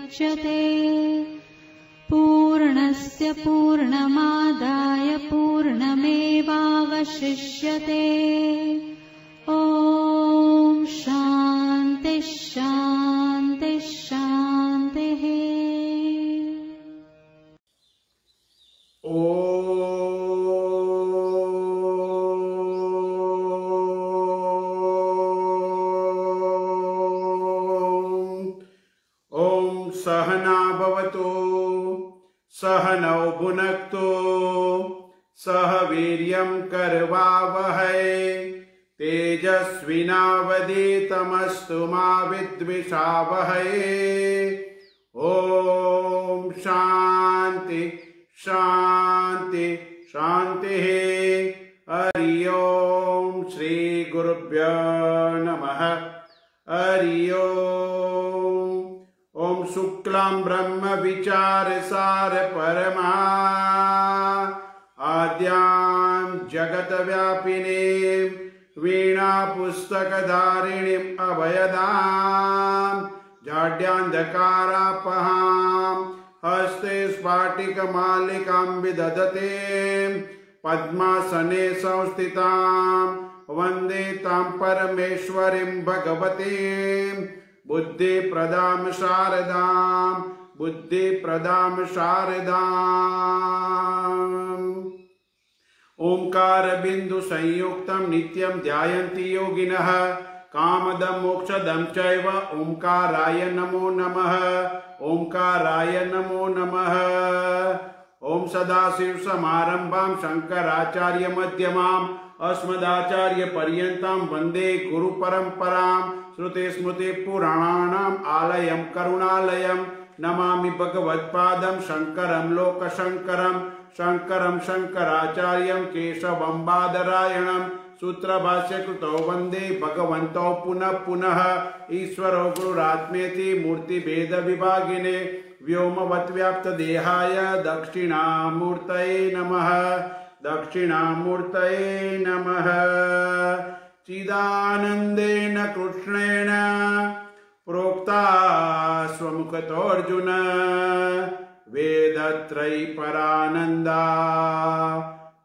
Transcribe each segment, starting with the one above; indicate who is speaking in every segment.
Speaker 1: मुच्यते। पूर्णस्य पूर्णमादाय पूर्णमेवावशिष्यते। ॐ शान्ति शान्ति शान्तिः।
Speaker 2: ॐ सहना भवतु सहनौ भुनक्तु सह वीर्यं करवावहै तेजस्विनावधीतमस्तु मा विद्विषावहै। ॐ शान्ति शान्ति शान्तिः। हरि ओम श्री गुरुभ्यो नमः। हरि ओम। ओम शुक्लां ब्रह्म विचार सार परमा आद्यां जगत व्यापिनीं वीणा पुस्तक धारिणीं अभयदां जाड्यान्धकारापहां हस्ते स्फाटिक मालिकां विदधतीं पद्मासने संस्थितां वन्दे तां परमेश्वरीं भगवतीं बुद्धिप्रदां शारदां बुद्धिप्रदां शारदाम्। ओंकार बिंदु संयुक्तं नित्यं ध्यायन्ति योगिनः कामदं मोक्षदं चैव ओंकाराय नमो नमः। ओंकाराय नमो नमः। ओम सदाशिव समारंभां शंकराचार्य मध्यमाम् अस्मदाचार्य पर्यन्तां वन्दे गुरु परंपरां। श्रुति स्मृति पुराणानाम् आलयं करुणालयं नमामि भगवत्पादं शंकरं लोकशंकरं। शंकरं शंकराचार्यं केशवं बादरायणं सूत्रभाष्यकृतौ वन्दे भगवन्तौ पुनः पुनः। ईश्वरो गुरुरात्मेति मूर्तिभेद विभागिने व्योमवत् व्याप्त देहाय दक्षिणामूर्तये नमः। दक्षिणामूर्तये नमः। चिदानन्देन कृष्णेन प्रोक्ता स्वमुखतोऽर्जुन वेदत्रयी परानन्दा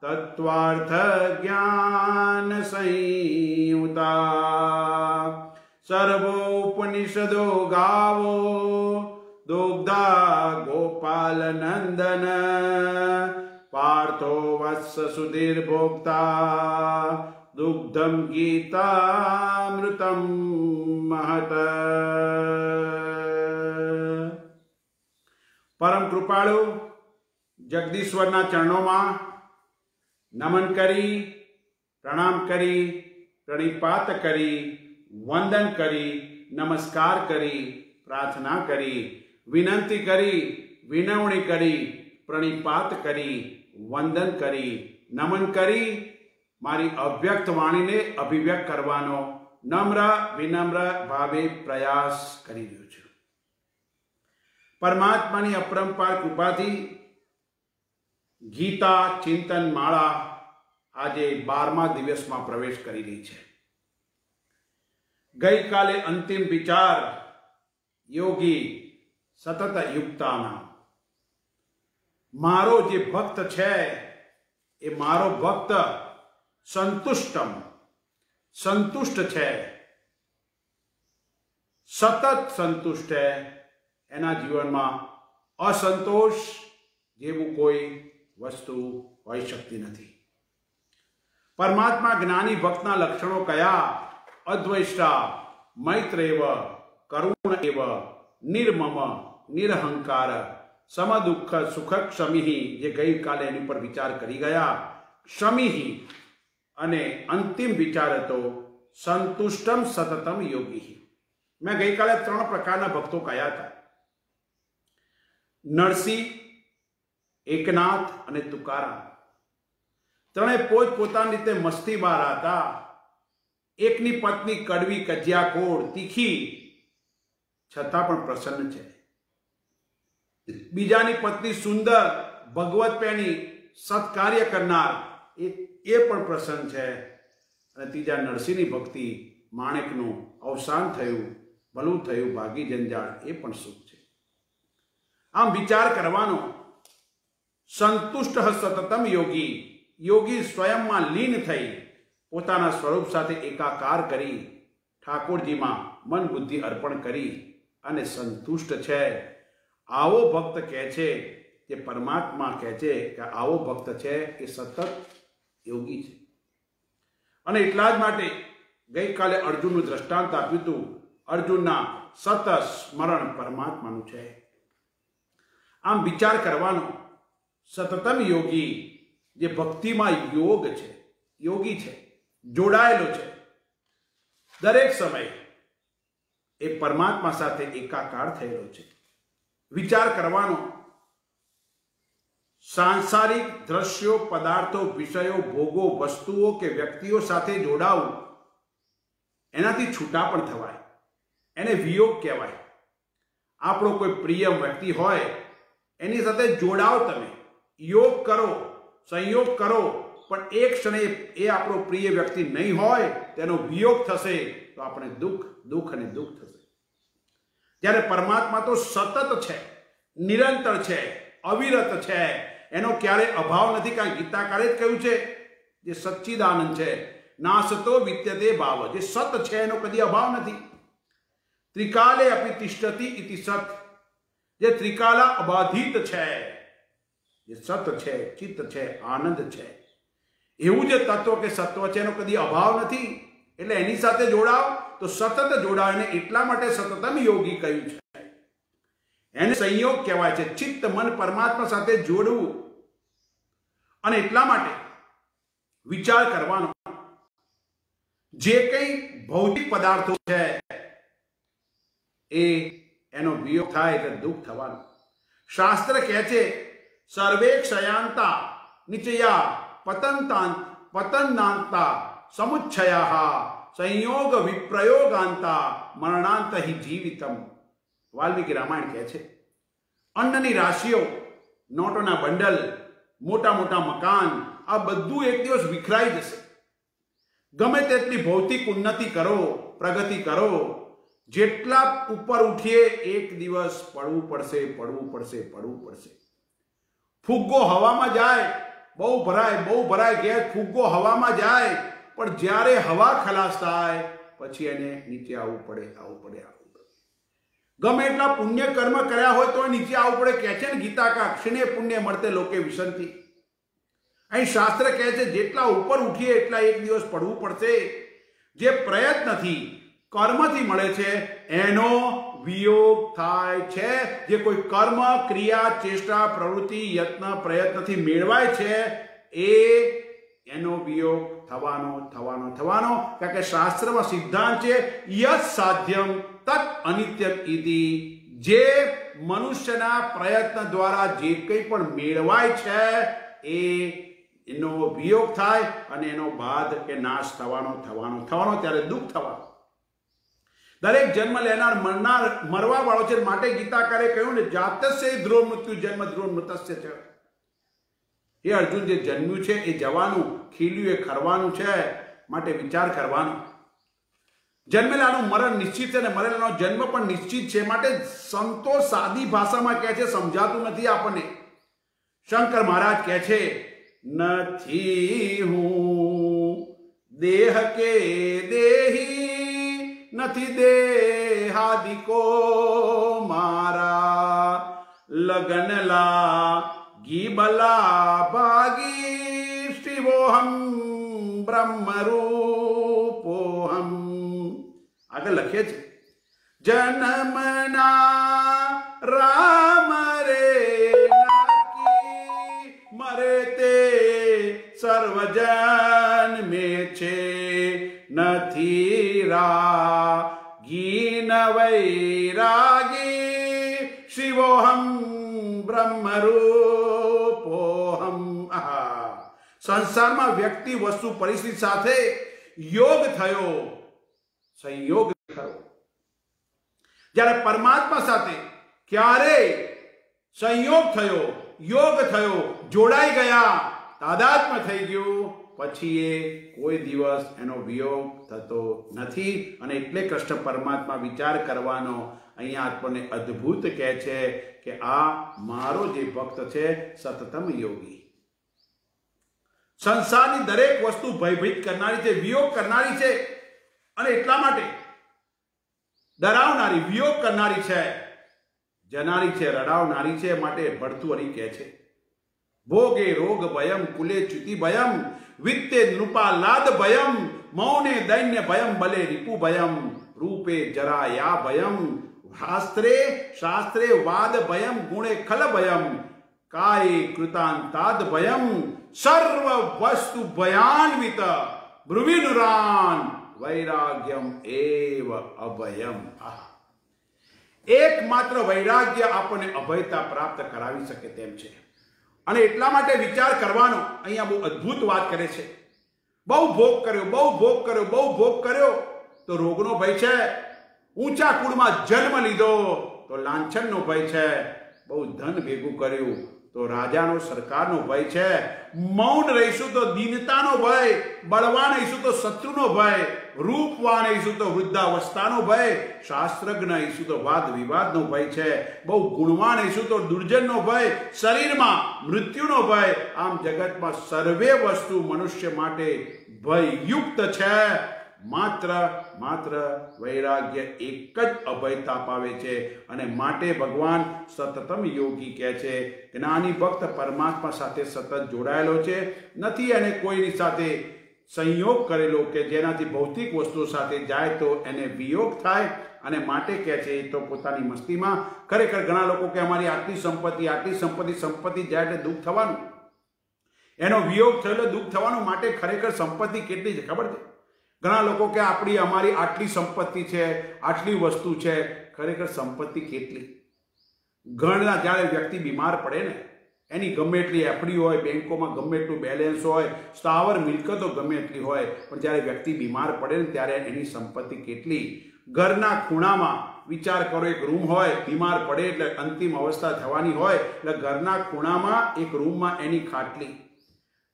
Speaker 2: तत्त्वार्थ ज्ञान संयुता। सर्वोपनिषदो गावो दुग्धा गोपाल नंदन पार्थो वत्स सुधीर्भोक्ता दुग्धं गीतामृतं महत। परम कृपाळु जगदीश्वरना चरणों नमन करी प्रणाम करी प्रणिपात करी वंदन करी नमस्कार करी प्रार्थना करी विनंती करी विनवणी करी प्रणिपात करी वंदन करी नमन करी मारी अव्यक्त वाणी ने अभिव्यक्त करवानो नम्र विनम्र भावे प्रयास करी रह्यो छुं। परमात्मानी अपरंपार कृपाथी गीता चिंतन माळा आजे 12मा दिवसमां प्रवेश करी रही है। गई काले अंतिम विचार योगी सतत युक्ताना मारो जे भक्त है ए मारो भक्त संतुष्ट है सतत संतुष्ट है। एना जीवन में असंतोष जेवुं कोई वस्तु होई शकती नहीं। परमात्मा ज्ञानी भक्तना लक्षणों कया अद्वैष्टा मैत्रेव करुण एव निर्मम निरहंकार समदुख सुख क्षमी जे गई काले एनी पर विचार करी गया क्षमी अने अंतिम विचार तो संतुष्टम सततम योगी। मैं गई काले 3 प्रकारना भक्तों कया था नरसिंह एकनाथ अने तुकाराम। त्रणेय पोत-पोतानी रीते मस्ती बारा था। एकनी पत्नी कड़वी कजियाखोर तीखी छतां पण प्रसन्न छे। बीजानी पत्नी सुंदर भगवत प्रेमी सत्कार्य करनार ए पण प्रसन्न छे। अने तीजा नरसिंहनी भक्ति माणेकनुं अवसान थयुं भलुं थयुं भागी जंजाळ ए पण सुख छे। આમ વિચાર કરવાનો. સંતુષ્ટ સતતમ યોગી, યોગી સ્વયંમાં લીન થઈ પોતાના સ્વરૂપ સાથે એકાકાર કરી ઠાકોરજીમાં મન બુદ્ધિ અર્પણ કરી અને સંતુષ્ટ છે. આવો ભક્ત કહે છે, જે પરમાત્મા કહે છે કે આવો ભક્ત છે એ સતત યોગી છે. અને એટલા જ માટે ગઈકાલે અર્જુનનું દ્રષ્ટાંત આપ્યું હતું. અર્જુનના સતત સ્મરણ પરમાત્માનું છે. આમ વિચાર કરવાનો. સતતમ યોગી, જે ભક્તિમાં યોગ છે, યોગી છે, જોડાયેલો છે, દરેક સમયે એ પરમાત્મા સાથે એકાકાર થયેલો છે. વિચાર કરવાનો. સાંસારિક દ્રશ્યો, પદાર્થો, વિષયો, ભોગો, વસ્તુઓ કે વ્યક્તિઓ સાથે જોડાવું, એનાથી છૂટા પણ થવાય. એને વિયોગ કહેવાય. આપણો કોઈ પ્રિય વ્યક્તિ હોય એની સાથે જોડાઓ, તમે યોગ કરો, સંયોગ કરો, પણ એક ક્ષણે એ આપણો પ્રિય વ્યક્તિ નહીં હોય, તેનો વિયોગ થશે તો આપણે દુઃખ અને દુઃખ થશે. જ્યારે પરમાત્મા તો સતત છે, નિરંતર છે, અવિરત છે, એનો ક્યારે અભાવ નથી. કારણ ગીતાકારે જ કહ્યું છે, જે સચ્ચિદાનંદ છે, નાસતો વિદ્યતે ભાવ, જે સત છે એનો કદી અભાવ નથી. ત્રિકાલે અપી તિષ્ઠતિ ઇતિ સત, જે ત્રિકાલા અબાધિત છે, જે સત છે, ચિત્ત છે, આનંદ છે, એવું જે તત્વ કે સત્વ છે એનો કદી અભાવ નથી. એટલે એની સાથે જોડાવ તો સતત જોડાવ. એને એટલા માટે સતતમ યોગી કહ્યું છે. એને સંયોગ કહેવાય છે. ચિત્ત મન પરમાત્મા સાથે જોડવું. અને એટલા માટે વિચાર કરવાનો. જે કંઈ ભૌતિક પદાર્થો છે એ એનો વિયોગ થાય એટલે દુઃખ થવાનું. શાસ્ત્ર કહે છે, સર્વે ક્ષયાંતા નિચયા પતનાંતા સમુચ્છયા સંયોગ વિપ્રયોગાંતા મરણાંત હિ જીવિતમ. વાલ્મીકી રામાયણ કહે છે, અન્નની રાશિઓ, નોટોના બંડલ, મોટા મોટા મકાન, આ બધું એક દિવસ વિખરાઈ જશે. ગમે તેટલી ભૌતિક ઉન્નતિ કરો, પ્રગતિ કરો, જેટલા ઉપર ઉઠીએ એક દિવસ પડવું પડશે, પડવું પડશે, પડવું પડશે. ફુગ્ગો હવામાં જાય, બહુ ભરાય ગેસ, ફુગ્ગો હવામાં જાય, પણ જ્યારે હવા ખલાસ થાય પછી એને નીચે આવવું પડે. ગમે એટલા પુણ્ય કર્મ કર્યા હોય તો નીચે આવવું પડે. કહે છે ને ગીતાકા, ક્ષણે પુણ્ય મળતે લોકે વિસંતિ. અહીં શાસ્ત્ર કહે છે, જેટલા ઉપર ઉઠીએ એટલા એક દિવસ પડવું પડશે. જે પ્રયત્નથી, કર્મથી મળે છે એનો વિયોગ થાય છે. જે કોઈ કર્મ, ક્રિયા, ચેષ્ટા, પ્રવૃત્તિ, યત્ન, પ્રયત્નથી મેળવાય છે એનો વિયોગ થવાનો. કારણ કે શાસ્ત્રમાં સિદ્ધાંત છે, યત સાધ્યમ તત અનિત્યમ ઇતિ. જે મનુષ્યના પ્રયત્ન દ્વારા જે કંઈ પણ મેળવાય છે એનો વિયોગ થાય અને એનો બાદ કે નાશ થવાનો. ત્યારે દુઃખ થવાનું. દરેક જન્મ લેનાર, મરનાર, મરવા વાળો છે. માટે ગીતાકારે કહ્યું ને, જાતસ્ય ધ્રુવ મૃત્યુ જન્મ ધ્રુવ મૃતસ્ય છે. એ અર્જુન જે જન્મ્યું છે એ જવાનું, ખીલ્યું એ ખરવાનું છે. માટે વિચાર કરવાનો. જન્મેલાનું મરણ નિશ્ચિત છે અને મરેલાનો જન્મ પણ નિશ્ચિત છે. માટે સંતો સાદી ભાષામાં કહે છે, સમજાતું નથી આપણને. શંકર મહારાજ કહે છે, નથી હું દેહ કે દેહી, નથી દેહાદિકો મારા, લગનલા ગીબલા ભાગી, શિવોહમ બ્રહ્મરૂપોહમ. આગળ લખે છે, જન્મના રામ રે નાકી, મરે તે સર્વજન મેં છે, નથી રાગી ન વૈરાગી, શિવોહમ બ્રહ્મરૂપોહમ. સંસારમાં વ્યક્તિ, વસ્તુ, પરિસ્થિતિ સાથે યોગ થયો, સંયોગ થયો. જ્યારે પરમાત્મા સાથે ક્યારે સંયોગ થયો, યોગ થયો, જોડાઈ ગયા, તાદાત્મ્ય થઈ ગયું, પછી એ કોઈ દિવસ એનો વિયોગ થતો નથી. અને એટલે કૃષ્ણ પરમાત્મા વિચાર કરવાનો. અહીંયા આપણને અદ્ભુત કહે છે કે આ મારો જે ભક્ત છે સતતમ યોગી. સંસારની દરેક વસ્તુ ભયભીત કરનારી છે, વિયોગ કરનારી છે, અને એટલા માટે ડરાવનારી, વિયોગ કરનારી છે, જનારી છે, રડાવનારી છે. માટે ભર્તૃહરિ કહે છે ભોગે રોગ ભયમ કુલે ચ્યુતિ ભયમ વિત્તે નૃપાલાદ ભયમ મૌને દૈન્ય ભયમ બલે રિપુ ભયમ રૂપે જરાયા ભયમ શાસ્ત્રે વાદ ભયમ ગુણે ખલ ભયમ કાયે કૃતાંતાદ ભયમ સર્વ વસ્તુ ભયાન્વિત બ્રુવિનુરાન વૈરાગ્યમ એવ અભયમ. એકમાત્ર વૈરાગ્ય આપણને અભયતા પ્રાપ્ત કરાવી શકે તેમ છે. અને એટલા માટે વિચાર કરવાનો. અહીંયા બહુ અદ્ભુત વાત કરે છે. બહુ ભોગ કર્યો, બહુ ભોગ કર્યો, બહુ ભોગ કર્યો તો રોગનો ભય છે. ઊંચા કુળમાં જન્મ લીધો તો લાંછનનો ભય છે. બહુ ધન ભેગું કર્યું તો રાજાનો સરકારનો ભય છે. મૌન રહીશું તો દીનતાનો ભય, બળવાન રહીશું તો શત્રુનો ભય, રૂપવાન રહીશું તો વૃદ્ધાવસ્થાનો ભય, શાસ્ત્રજ્ઞ રહીશું તો વાદ વિવાદનો ભય છે, બહુ ગુણવાન રહીશું તો દુર્જનનો ભય, શરીરમાં મૃત્યુનો ભય. આમ જગતમાં સર્વે વસ્તુ મનુષ્ય માટે ભયયુક્ત છે. માત્ર વૈરાગ્ય એક જ અભયતા પાવે છે. અને માટે ભગવાન સતતમ યોગી કહે છે. જ્ઞાની ભક્ત પરમાત્મા સાથે સતત જોડાયેલો છે, નથી એને કોઈની સાથે સંયોગ કરેલો કે જેનાથી ભૌતિક વસ્તુઓ સાથે જાય તો એને વિયોગ થાય. અને માટે કહે છે તો પોતાની મસ્તીમાં. ખરેખર ઘણા લોકો કે અમારી આટલી સંપત્તિ જાય એટલે દુઃખ થવાનું, એનો વિયોગ થયેલો દુઃખ થવાનું. માટે ખરેખર સંપત્તિ કેટલી છે ખબર છે? ઘણા લોકો કે અમારી આટલી સંપત્તિ છે, આટલી વસ્તુ છે. ખરેખર સંપત્તિ કેટલી? ઘણા જ્યારે વ્યક્તિ બીમાર પડે ને, એની ગમે એટલી એફડી હોય, બેંકોમાં ગમે એટલું બેલેન્સ હોય, સ્થાવર મિલકતો ગમે એટલી હોય, પણ જ્યારે વ્યક્તિ બીમાર પડે ને ત્યારે એની સંપત્તિ કેટલી? ઘરના ખૂણામાં વિચાર કરો, એક રૂમ હોય, બીમાર પડે એટલે અંતિમ અવસ્થા થવાની હોય એટલે ઘરના ખૂણામાં એક રૂમમાં એની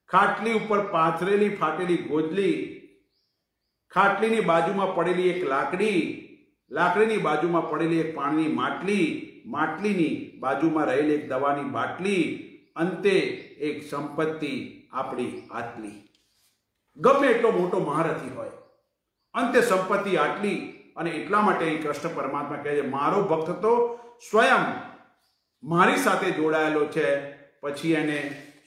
Speaker 2: ખાટલી ઉપર પાથરેલી ફાટેલી ગોદલી, ખાટલીની બાજુમાં પડેલી એક લાકડીની બાજુમાં પડેલી એક પાણીની માટલીની બાજુમાં રહેલી એક દવાની બાટલી, અંતે એક સંપત્તિ આપણી આટલી. ગમે એટલો મોટો મહારથી હોય, અંતે સંપત્તિ આટલી. અને એટલા માટે કૃષ્ણ પરમાત્મા કહે છે મારો ભક્ત તો સ્વયં મારી સાથે જોડાયેલો છે, પછી એને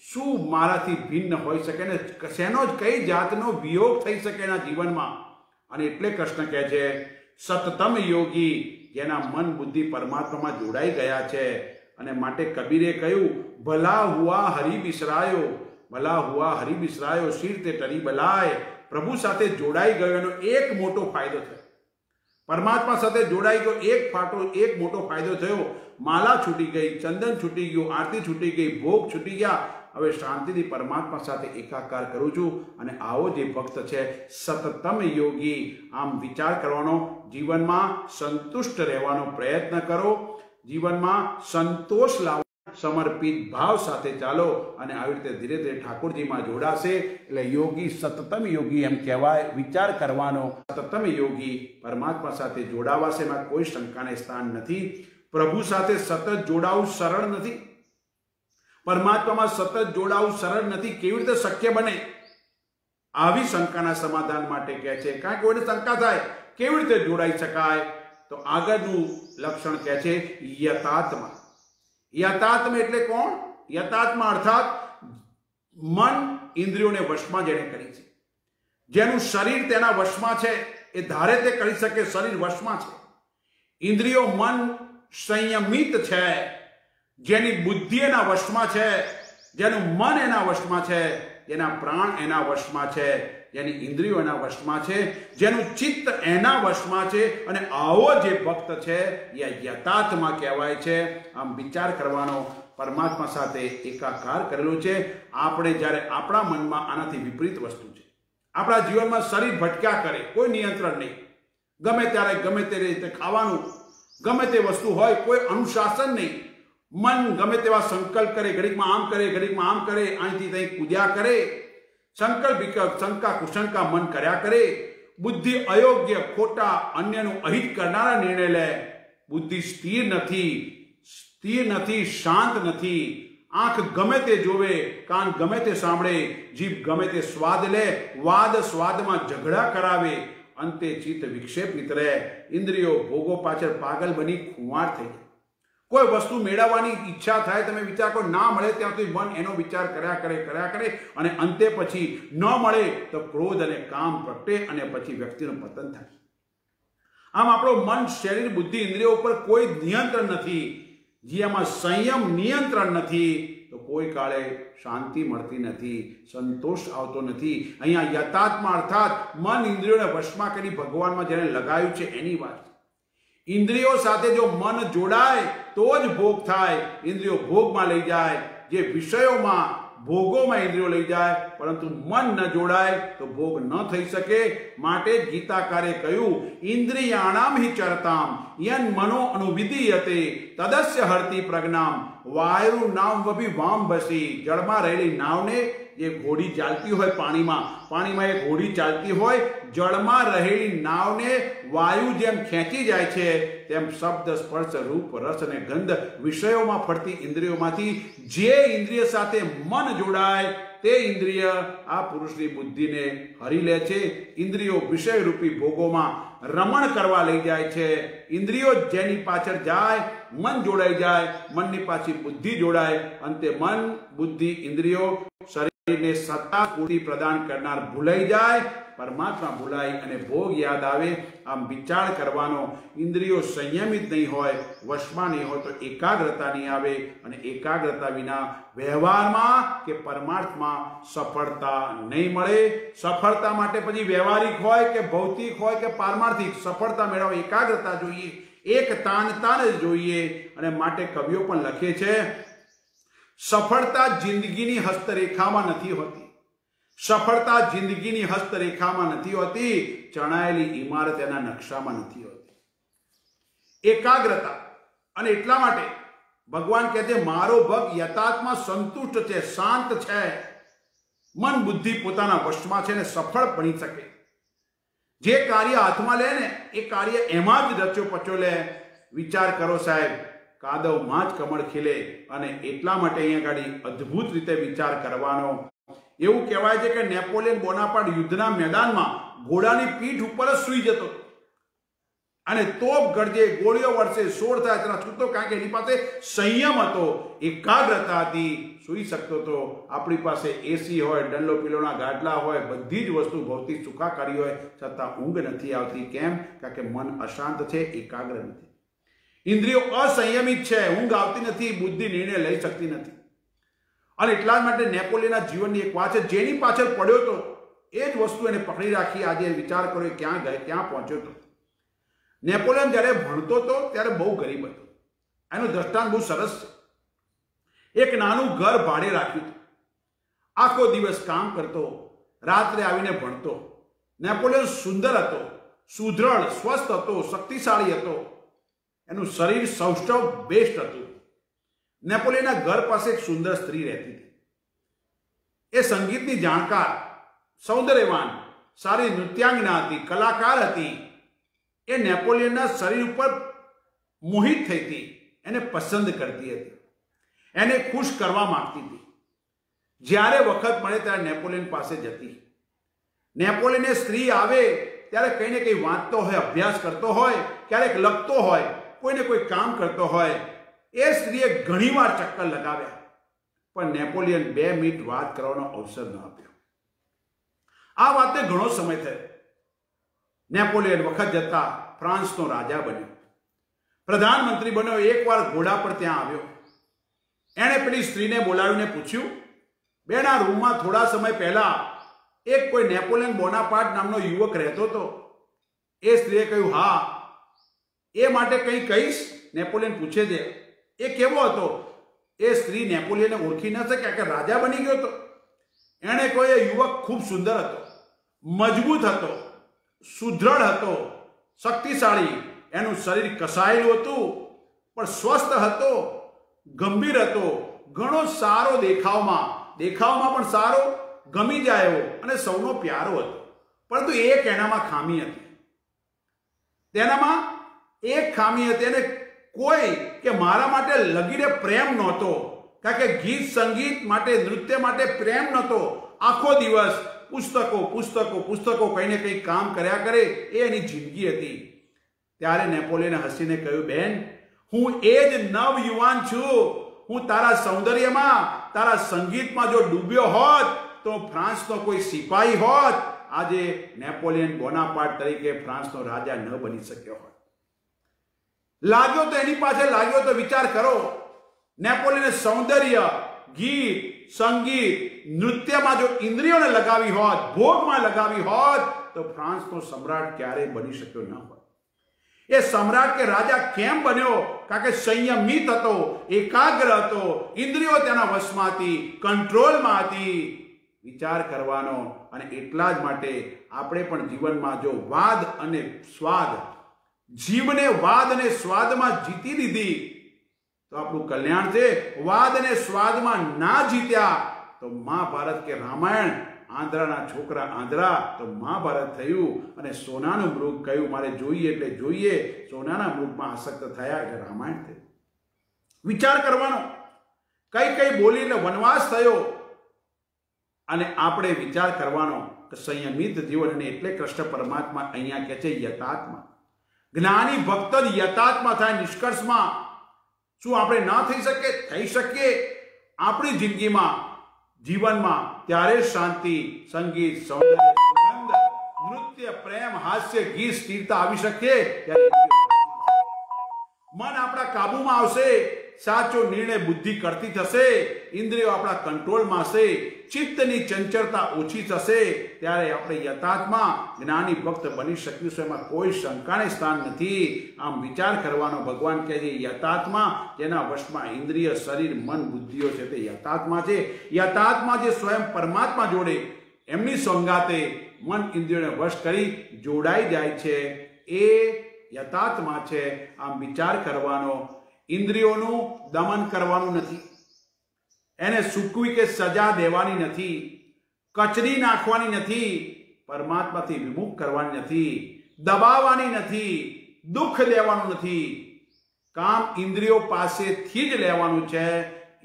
Speaker 2: શું મારાથી ભિન્ન હોઈ શકે ને શેનો જ કઈ જાતનો વિયોગ થઈ શકે એના જીવનમાં. અને એટલે કૃષ્ણ કહે છે સતતમ યોગી, જેના મન બુદ્ધિ પરમાત્મામાં જોડાઈ ગયા છે. અને માટે કબીરે કહ્યું ભલા હુઆ હરિ બિસરાયો શિર તે ટરી બલાય. પ્રભુ સાથે જોડાઈ ગયો એનો એક મોટો ફાયદો થયો. પરમાત્મા સાથે જોડાઈ ગયો એક મોટો ફાયદો થયો. માલા છૂટી ગઈ, ચંદન છૂટી ગયું, આરતી છૂટી ગઈ, ભોગ છૂટી ગયા. હવે શાંતિથી પરમાત્મા સાથે એકાકાર કરું છું. અને આવો જે ભક્ત છે સતતમ યોગી. આમ વિચાર કરવાનો, જીવનમાં સંતુષ્ટ રહેવાનો પ્રયત્ન કરો, જીવનમાં સંતોષ લાવો, સમર્પિત ભાવ સાથે ચાલો. અને આવી રીતે ધીરે ધીરે ઠાકોરજીમાં જોડાશે એટલે યોગી સતતમ યોગી એમ કહેવાય. વિચાર કરવાનો, સતતમ યોગી પરમાત્મા સાથે જોડાવાશે, એમાં કોઈ શંકાને સ્થાન નથી. પ્રભુ સાથે સતત જોડાવું સરળ નથી, પરમાત્મામાં સતત જોડાવું સરળ નથી. કેવી રીતે શક્ય બને? આવી શંકાના સમાધાન માટે કહે છે. કારણ કે કોઈને શંકા થાય કેવી રીતે જોડાઈ શકાય, તો આગળનું લક્ષણ કહે છે યતાત્મા. યતાત્મા એટલે કોણ? યતાત્મા અર્થાત મન ઇન્દ્રિયોને વશમાં જેને કરી છે, જેનું શરીર તેના વશમાં છે, એ ધારે તે કરી શકે, શરીર વશમાં છે. ઇન્દ્રિયો મન સંયમિત છે, જેની બુદ્ધિ એના વશમાં છે, જેનું મન એના વશમાં છે, જેના પ્રાણ એના વશમાં છે, જેની ઇન્દ્રિયો એના વશમાં છે, જેનું ચિત્ત એના વશમાં છે. અને આવો જે ભક્ત છે એ યતાત્મા કહેવાય છે. આમ વિચાર કરવાનો, પરમાત્મા સાથે એકાકાર કરેલો છે. આપણે જ્યારે આપણા મનમાં આનાથી વિપરીત વસ્તુ છે, આપણા જીવનમાં શરીર ભટક્યા કરે, કોઈ નિયંત્રણ નહીં, ગમે ત્યારે ગમે તે રીતે ખાવાનું, ગમે તે વસ્તુ હોય, કોઈ અનુશાસન નહીં. મન ગમે તેવા સંકલ્પ કરે, ઘડીકમાં આમ કરે, ઘડીકમાં આમ કરે, અહીંથી ત્યાં કૂદ્યા કરે, સંકલ્પ વિકલ્પ શંકા કુશંકા મન કર્યા કરે. બુદ્ધિ અયોગ્ય, ખોટા, અન્યનું અહિત કરનારા નિર્ણય લે. બુદ્ધિ સ્થિર નથી, શાંત નથી. આંખ ગમે તે જોવે, કાન ગમે તે સાંભળે, જીભ ગમે તે સ્વાદ લે, વાદ સ્વાદમાં ઝઘડા કરાવે, અંતે ચિત્ત વિક્ષેપિત રહે. ઇન્દ્રિયો ભોગો પાછળ પાગલ બની ખુમાર થઈ જાય. કોઈ વસ્તુ મેળવવાની ઈચ્છા થાય, તમે વિચાર કરો, ના મળે ત્યાં સુધી મન એનો વિચાર કર્યા કરે અને અંતે પછી ન મળે તો ક્રોધ અને કામ પ્રગટે અને પછી વ્યક્તિનું પતન થાય. આમ આપણો મન, શરીર, બુદ્ધિ, ઇન્દ્રિયો ઉપર કોઈ નિયંત્રણ નથી. જેમાં સંયમ, નિયંત્રણ નથી તો કોઈ કાળે શાંતિ મળતી નથી, સંતોષ આવતો નથી. અહીંયા યથાર્થમાં અર્થાત મન ઇન્દ્રિયોને વશમાં કરી ભગવાનમાં જેને લગાવ્યું છે એની વાત. ઇન્દ્રિયો સાથે જો મન જોડાય તો જ ભોગ થાય. ઇન્દ્રિયો ભોગમાં લઈ જાય, જે વિષયોમાં, ભોગોમાં ઇન્દ્રિયો લઈ જાય, પરંતુ મન ન જોડાય તો ભોગ ન થઈ શકે. માટે જ ગીતાકારે કહ્યું, ઇન્દ્રિયાણામ હિ ચરતામ યન મનો અનુવિધીયતે તદસ્ય હરતી પ્રજ્ઞામ વાયુ નામ વભી વામ બસી. જળમાં રહેલી નાવને, જે ઘોડી ચાલતી હોય પાણીમાં એક ઘોડી ચાલતી હોય, જળમાં રહેલી નાવને વાયુ જેમ ખેંચી જાય છે તેમ શબ્દ, સ્પર્શ, રૂપ, રસ અને ગંધ વિષયોમાં ફરતી ઇન્દ્રિયોમાંથી જે ઇન્દ્રિય સાથે મન જોડાય તે ઇન્દ્રિય આ પુરુષની બુદ્ધિને હરી લે છે. ઇન્દ્રિયો વિષય રૂપી ભોગોમાં રમણ કરવા લઈ જાય છે. ઇન્દ્રિયો જેની પાછળ જાય, મન જોડાઈ જાય, મનની પાછી બુદ્ધિ જોડાય, અંતે મન, બુદ્ધિ, ઇન્દ્રિયો શરીરને સત્તા પૂર્તિ પ્રદાન કરનાર ભૂલાઈ જાય, પરમાત્મા ભૂલાય અને ભોગ યાદ આવે. આમ વિચાર કરવાનો. ઇન્દ્રિયો સંયમિત નહીં હોય, વશમાં નહીં હોય તો એકાગ્રતા નહીં આવે અને એકાગ્રતા વિના વ્યવહારમાં કે પરમાર્થમાં સફળતા નહીં મળે. સફળતા માટે પછી વ્યવહારિક હોય કે ભૌતિક હોય કે પારમાર્થિક, સફળતા મેળવવા એકાગ્રતા જોઈએ, એક તાન જ જોઈએ. અને માટે કવિઓ પણ લખે છે, સફળતા જિંદગીની હસ્તરેખામાં નથી હોતી. સફળતા જિંદગીની હસ્તરેખામાં નથી હોતી, ચણાયેલી ઇમારત એના નકશામાં નથી હોતી. એકાગ્રતા. અને એટલા માટે ભગવાન કહે છે, મારો ભક્ત યથાર્થમાં સંતુષ્ટ છે, શાંત છે, મન બુદ્ધિ પોતાના વશમાં છે ને સફળ બની શકે. જે કાર્ય હાથમાં લે ને એ કાર્ય એમાં જ રચ્યો પચો લે. વિચાર કરો સાહેબ, કાદવમાં જ કમળ ખીલે. અને એટલા માટે અહીંયા ગાડી અદ્ભુત રીતે વિચાર કરવાનો. એવું કહેવાય છે કે નેપોલિયન બોનાપાર્ટ યુદ્ધના મેદાનમાં ઘોડાની પીઠ ઉપર જ સૂઈ જતો અને તોપ ગરજે, ગોળીઓ વરસે, સોળ થાય તેના છૂટો, કારણ કે એની પાસે સંયમ હતો, એકાગ્રતા હતી, સૂઈ શકતો હતો. આપણી પાસે એસી હોય, ડલ્લો પીલોના ગાડલા હોય, બધી જ વસ્તુ ભૌતિક સુખાકારી હોય, છતાં ઊંઘ નથી આવતી. કેમ? કારણ કે મન અશાંત છે, એકાગ્ર નથી. ઇન્દ્રિયો અસંયમિત છે, ઊંઘ આવતી નથી, બુદ્ધિ નિર્ણય લઈ શકતી નથી. અને એટલા માટે નેપોલિયનના જીવનની એક વાત છે, જેની પાછળ પડ્યો હતો એ જ વસ્તુ એને પકડી રાખી. આજે વિચાર કરો ક્યાં પહોંચ્યો હતો. નેપોલિયન જ્યારે ભણતો હતો ત્યારે બહુ ગરીબ હતો. એનું દ્રષ્ટાંત બહુ સરસ છે. એક નાનું ઘર ભાડે રાખ્યું હતું. આખો દિવસ કામ કરતો, રાત્રે આવીને ભણતો. નેપોલિયન સુંદર હતો, સુદૃઢ, સ્વસ્થ હતો, શક્તિશાળી હતો. એનું શરીર સૌષ્ઠવ બેસ્ટ હતું. નેપોલિયનના ઘર પાસે એક સુંદર સ્ત્રી રહેતી હતી. એ સંગીતની જાણકાર, સૌંદર્યવાન, સારી નૃત્યાંગના હતી, કલાકાર હતી. એ નેપોલિયનના શરીર ઉપર મોહિત થઈ હતી, એને પસંદ કરતી હતી, એને ખુશ કરવા માંગતી હતી. જ્યારે વખત મળે ત્યારે નેપોલિયન પાસે જતી. નેપોલિયનને સ્ત્રી આવે ત્યારે કંઈ ને કંઈ વાંચતો હોય, અભ્યાસ કરતો હોય, ક્યારેક લખતો હોય, કોઈને કોઈ કામ કરતો હોય. એ સ્ત્રીએ ઘણીવાર ચક્કર લગાવ્યા, પણ નેપોલિયન 2 મિનિટ વાત કરવાનો અવસર ન આપ્યો. આ વાતને ઘણો સમય થયો. નેપોલિયન વખત જતા ફ્રાન્સનો રાજા બન્યો, પ્રધાનમંત્રી બન્યો. એકવાર ઘોડા પર ત્યાં આવ્યો. એણે પેલી સ્ત્રીને બોલાવીને પૂછ્યું, બેન, આ રૂમમાં થોડા સમય પહેલા એક કોઈ નેપોલિયન બોનાપાર્ટ નામનો યુવક રહેતો હતો. એ સ્ત્રીએ કહ્યું, હા. એ માટે કંઈ કહીશ? નેપોલિયન પૂછે છે. એ કેવો હતો? એ સ્ત્રી નેપોલિયનને ઓળખી ન શક્યા કે રાજા બની ગયો હતો. એણે કહ્યું, એ યુવક ખૂબ સુંદર હતો, મજબૂત હતો, સુદૃઢ હતો, શક્તિશાળી. એનું શરીર કસાયેલું હતું પણ સ્વસ્થ હતો, ગંભીર હતો, ઘણો સારો દેખાવમાં પણ સારો, ગમી જાય એવો અને સૌનો પ્યારો હતો. પરંતુ એક એનામાં ખામી હતી. તેનામાં એક ખામી હતી, અને કોઈ કે મારા માટે લગીને પ્રેમ નહોતો, કારણ કે ગીત સંગીત માટે, નૃત્ય માટે પ્રેમ નહોતો. આખો દિવસ પુસ્તકો પુસ્તકો પુસ્તકો કંઈ ને કંઈ કામ કર્યા કરે, એ એની જિંદગી હતી. ત્યારે નેપોલિયને હસીને કહ્યું, બેન, હું એ જ નવ યુવાન છું. હું તારા સૌંદર્યમાં, તારા સંગીતમાં જો ડૂબ્યો હોત તો ફ્રાન્સનો કોઈ સિપાહી હોત, આજે નેપોલિયન બોનાપાર્ટ તરીકે ફ્રાન્સનો રાજા ન બની શક્યો હોત. લાગ્યો તો એની પાછળ લાગ્યો તો વિચાર કરો, નેપોલિયને સૌંદર્ય, ગીત, સંગીત, નૃત્યમાં જો ઇન્દ્રિયોને લગાવી હોત, ભોગમાં લગાવી હોત, તો ફ્રાન્સનો સમ્રાટ ક્યારેય બની શક્યો ન હોત. એ સમ્રાટ કે રાજા કેમ બન્યો? કારણ કે સંયમિત હતો, એકાગ્ર હતો, ઇન્દ્રિયો તેના વશમાં હતી, કંટ્રોલમાં હતી. વિચાર કરવાનો. અને એટલા જ માટે આપણે પણ જીવનમાં જો વાદ અને સ્વાદ, જીવને વાદ અને સ્વાદમાં જીતી લીધી તો આપણું કલ્યાણ છે. વાદ અને સ્વાદમાં ના જીત્યા તો મહાભારત કે રામાયણ, આંધળાના છોકરા આંધળા, તો મહાભારત થયું. અને સોનાનું મૃગ કહ્યું મારે જોઈએ એટલે જોઈએ, સોનાના મૃગમાં આસક્ત થયા એટલે રામાયણ થયું. વિચાર કરવાનો. કઈ કઈ બોલી એટલે વનવાસ થયો. અને આપણે વિચાર કરવાનો કે સંયમિત જીવન. અને એટલે કૃષ્ણ પરમાત્મા અહીંયા કહે છે યથાત્મા. જ્ઞાની ભક્ત જ યથાત્મા થાય. નિષ્કર્ષમાં શું આપણે ના થઈ શકીએ? થઈ શકીએ. આપણી જિંદગીમાં, જીવનમાં ત્યારે શાંતિ, સંગીત, સૌંદર્ય, સુગંધ, નૃત્ય, પ્રેમ, હાસ્ય, ગીત, સ્થિરતા આવી શકે. મન આપણા કાબુમાં આવશે, સાચો નિર્ણય બુદ્ધિ કરતી થશે, ઇન્દ્રિયો આપણા કંટ્રોલમાં હશે, ચિત્તની ચંચળતા ઓછી થશે. ત્યારે આપણે યથાર્થમાં જ્ઞાની ભક્ત બની શકીશું. એમાં કોઈ શંકાને સ્થાન નથી. આમ વિચાર કરવાનો. ભગવાન કહે છે યથાર્થમાં, જેના વશમાં ઇન્દ્રિય, શરીર, મન, બુદ્ધિઓ છે તે યથાર્થમાં છે. યથાર્થમાં જે સ્વયં પરમાત્મા જોડે એમની સંગાતે મન ઇન્દ્રિયોને વશ કરી જોડાઈ જાય છે, એ યથાર્થમાં છે. આમ વિચાર કરવાનો. ઇન્દ્રિયોનું દમન કરવાનું નથી, એને સૂકવી કે સજા દેવાની નથી, કચરી નાખવાની નથી, પરમાત્માથી વિમુખ કરવાની નથી, દબાવવાની નથી, દુઃખ દેવાનું નથી. કામ ઇન્દ્રિયો પાસેથી જ લેવાનું છે.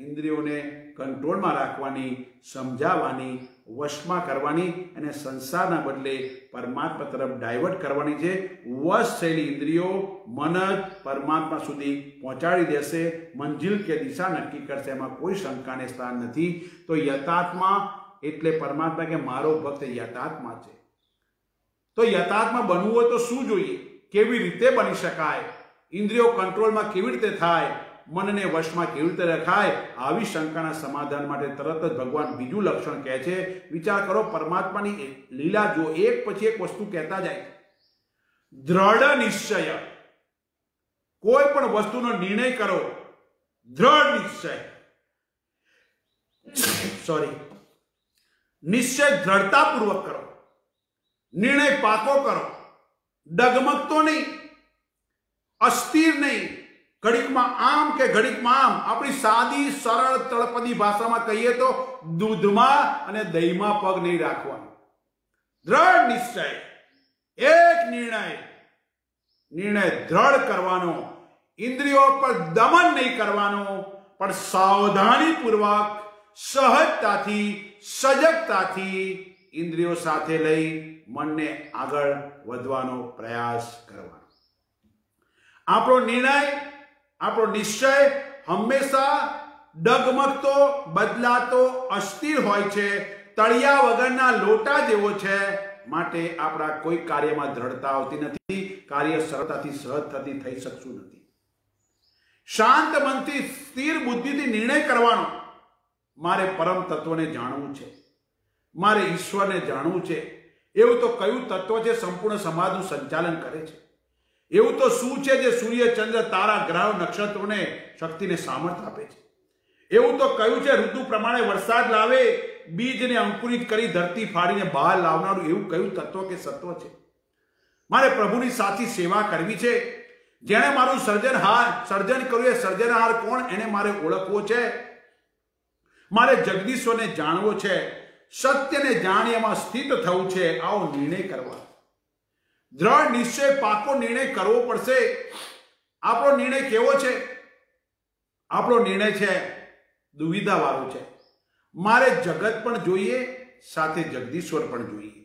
Speaker 2: ઇન્દ્રિયોને કંટ્રોલમાં રાખવાની, સમજાવવાની, વશમાં કરવાની, અને સંસારના બદલે પરમાત્મા તરફ ડાયવર્ટ કરવાની છે. વશ થયેલી ઇન્દ્રિયો મન જ પરમાત્મા સુધી પહોંચાડી દેશે, મંજિલ કે દિશા નક્કી કરશે. એમાં કોઈ શંકાને સ્થાન નથી. તો યથાર્થમાં એટલે પરમાત્મા કે મારો ભક્ત યથાર્થમાં છે. તો યથાર્થમાં બનવું હોય તો શું જોઈએ? કેવી રીતે બની શકાય? ઇન્દ્રિયો કંટ્રોલમાં કેવી રીતે થાય? મનને વશમાં કેવી રીતે રખાય? આવી શંકાના સમાધાન માટે તરત જ ભગવાન બીજું લક્ષણ કહે છે. વિચાર કરો, પરમાત્માની લીલા જો એક પછી એક વસ્તુ કહેતા જાય. દ્રઢ નિશ્ચય. કોઈ પણ વસ્તુનો નિર્ણય કરો, દ્રઢ નિશ્ચય, નિશ્ચય દ્રઢતાપૂર્વક કરો. નિર્ણય પાકો કરો. ડગમગતો નહીં, અસ્થિર નહીં, ઘડીકમાં આમ કે ઘડીકમાં આમ. આપણી સાદી સરળ તળપદી ભાષામાં કહીએ તો દૂધમાં અને દહીંમાં પગ નહીં રાખવાનો. દ્રઢ નિશ્ચય, એક નિર્ણય દ્રઢ કરવાનો. ઇન્દ્રિયો પર દમન નહીં કરવાનો, પણ સાવધાનીપૂર્વક, સહજતાથી, સજગતાથી ઇન્દ્રિયો સાથે લઈ મનને આગળ વધવાનો પ્રયાસ કરવાનો. આપણો નિર્ણય, આપણો નિશ્ચય હંમેશા ડગમગતો, બદલાતો, અસ્થિર હોય છે. તળિયા વગરના લોટા જેવો છે. માટે આપણા કોઈ કાર્યમાં દ્રઢતા આવતી નથી. કાર્ય સરળતાથી સહજતાથી થઈ શકતું નથી. શાંત મનથી, સ્થિર બુદ્ધિથી નિર્ણય કરવાનો. મારે પરમ તત્વને જાણવું છે, મારે ઈશ્વરને જાણવું છે. એવું તો કયું તત્વ છે સંપૂર્ણ સમાજનું સંચાલન કરે છે? એવું તો શું છે જે સૂર્ય, ચંદ્ર, તારા, ગ્રહ, નક્ષત્રોને શક્તિને સામર્થ્ય આપે છે? એવું તો કયું છે ઋતુ પ્રમાણે વરસાદ લાવે, બીજને અંકુરિત કરી ધરતી ફાડીને બહાર લાવનારું? એવું કયું તત્વ કે સત્વ છે? મારે પ્રભુની સાચી સેવા કરવી છે. જેણે મારું સર્જન કર્યું એ સર્જનહાર કોણ, એને મારે ઓળખવો છે. મારે જગદીશ્વરને જાણવો છે. સત્યને જાણી એમાં સ્થિત થવું છે. આવો નિર્ણય કરવા. દ્રઢ નિશ્ચય પાકો નિર્ણય કરવો પડશે. આપણો નિર્ણય કેવો છે? આપણો નિર્ણય છે દુવિધા વાળો છે. મારે જગત પણ જોઈએ, સાથે જગદીશ્વર પણ જોઈએ.